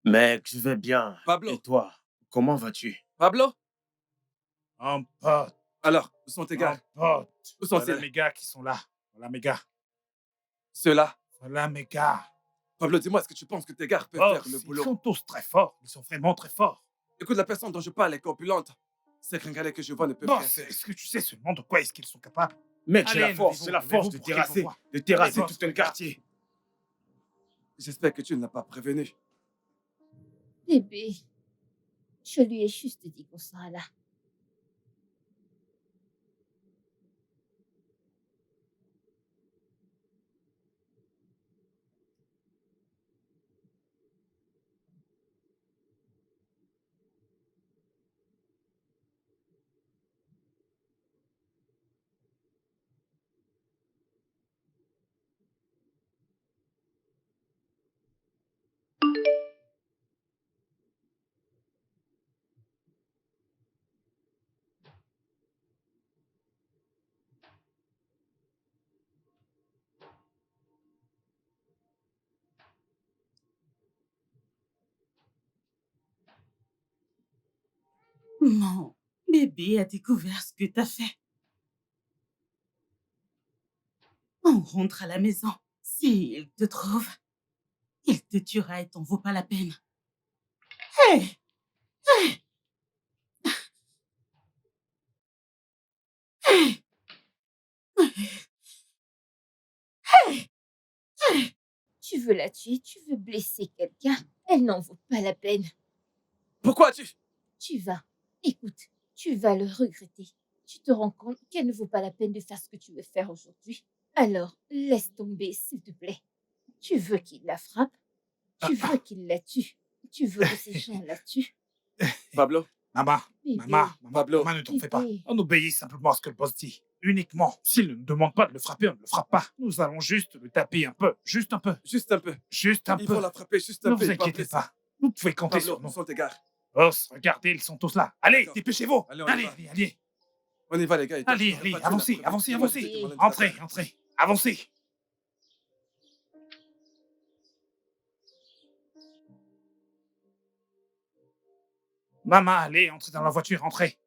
Mec, je vais bien. Pablo. Et toi, comment vas-tu? Pablo? Un pote, Alors, où sont tes un gars? pote. Où sont Voilà ces mes gars qui sont là. Voilà mes gars. Ceux-là? Voilà mes gars. Pablo, dis-moi, est-ce que tu penses que tes gars peuvent Oh, faire le ils boulot? sont tous très forts. Ils sont vraiment très forts. Écoute, la personne dont je parle est corpulente. Ces gringalets que je vois ne peuvent rien Boss, faire. est-ce que tu sais seulement de quoi est-ce qu'ils sont capables? Mec, Allez, c'est la force levez-vous de pour qu'ils terrasser, vous voient. de boss, tout un regarde. quartier. J'espère que tu ne l'as pas prévenu. Bébé. Je lui ai juste dit qu'on sera là. Mon bébé a découvert ce que t'as fait. On rentre à la maison. S'il te trouve, il te tuera et t'en vaut pas la peine. Hé! Hé! Hé! Hé! Hé! Tu veux la tuer, tu veux blesser quelqu'un. Elle n'en vaut pas la peine. Pourquoi tu... Tu vas. Écoute, tu vas le regretter. Tu te rends compte qu'elle ne vaut pas la peine de faire ce que tu veux faire aujourd'hui. Alors, laisse tomber, s'il te plaît. Tu veux qu'il la frappe. Tu veux qu'il la tue. Tu veux que ces gens la tuent. Pablo? Maman, Bébé. Pablo. maman, ne t'en fais pas. Bébé. On obéit simplement à ce que le boss dit. Uniquement. S'il ne nous demande pas de le frapper, on ne le frappe pas. Nous allons juste le taper un peu. Juste un peu. Juste un peu. Juste un Il peu. faut la frapper juste un Ne peu. vous et pas inquiétez blesser. pas. Vous pouvez compter Pablo, sur où nous. sont tes gars? Boss, regardez, ils sont tous là. Allez, D'accord. dépêchez-vous. Allez, on y Allez, va. allez, allez. On y va, les gars. Et toi, Allez, tu n'aurais allez, pas dû avancez, la prévenir. avancez, Tu vois, avancez. c'était mon Entrez, indicateur. entrez. Avancez. Maman, allez, entrez dans la voiture, entrez.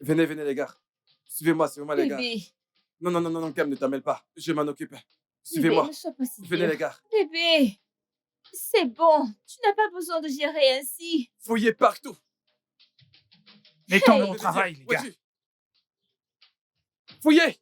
Venez, venez, les gars. Suivez-moi, les gars. Bébé, Non, Cam, ne t'amène pas. Je m'en occupe. bébé, Suivez-moi. ne sois pas si Venez, dur. les gars. Bébé, c'est bon. Tu n'as pas besoin de gérer ainsi. Fouillez partout. Mettons-nous Hey. au travail, les gars. Voici. Fouillez.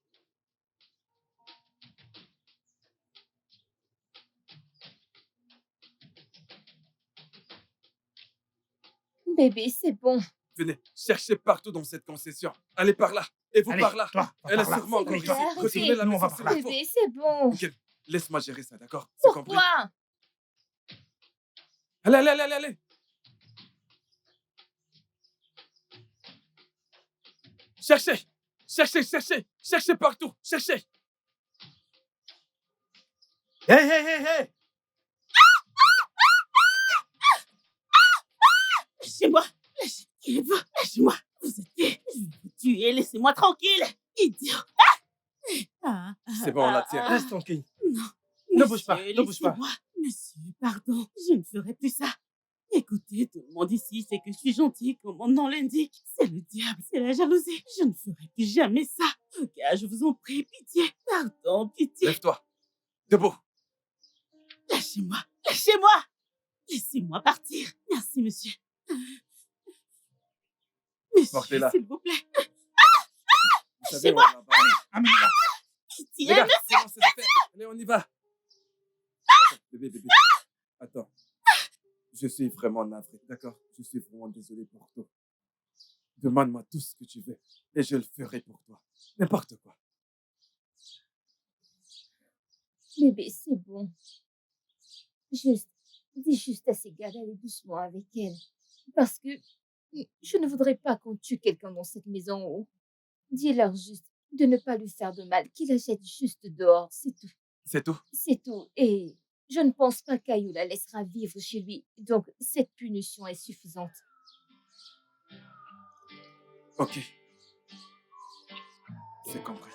Bébé, c'est bon. Venez, cherchez partout dans cette concession. Allez par là. Et vous Allez, par là. toi, va Elle est par là. sûrement encore Bébé, ici. arrêtez. Retournez la Nous, on va maison par s'il là. le faut. Bébé, c'est bon. Ok, laisse-moi gérer ça, d'accord? C'est compris? Pourquoi? Allez. Cherchez partout. Cherchez. Hey! Lâchez-moi. Lâchez-vous. Lâchez-moi. Vous êtes qui? Je vais vous tuer. Laissez-moi tranquille. Idiot. C'est bon, on la tient. Reste tranquille. Non. Ne bouge pas, Monsieur, ne bouge pas. laissez-moi. Monsieur, pardon. Je ne ferai plus ça. Écoutez, tout le monde ici sait que je suis gentil, comme mon nom l'indique. C'est le diable, c'est la jalousie. Je ne ferai plus jamais ça. Regarde, je vous en prie, pitié. Pardon, pitié. Lève-toi. Debout. Lâchez-moi. Lâchez-moi. Laissez-moi partir. Merci, monsieur. Monsieur, Portez-la. s'il vous plaît. Vous savez, Lâchez-moi. on va pas- Amenez-la. Pitié, Les gars, monsieur. c'est bon, c'est fait. Allez, on y va. Attends, bébé. Attends. Je suis vraiment navré, d'accord? Je suis vraiment désolé pour toi. Demande-moi tout ce que tu veux et je le ferai pour toi. N'importe quoi. Bébé, c'est bon. Dis juste à ces gars d'aller doucement avec elle. Parce que je ne voudrais pas qu'on tue quelqu'un dans cette maison. Ou dis-leur juste de ne pas lui faire de mal, qu'il la jette juste dehors, c'est tout. C'est tout. C'est tout. Et je ne pense pas qu'Ayu la laissera vivre chez lui. Donc, cette punition est suffisante. Ok. C'est compris.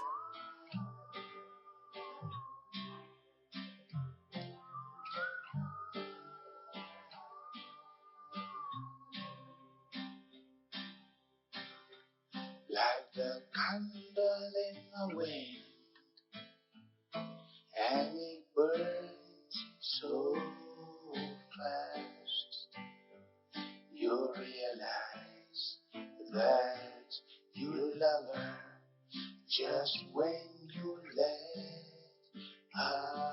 Like the candle in the wind, and it burns so fast. You realize that you love her just when you let her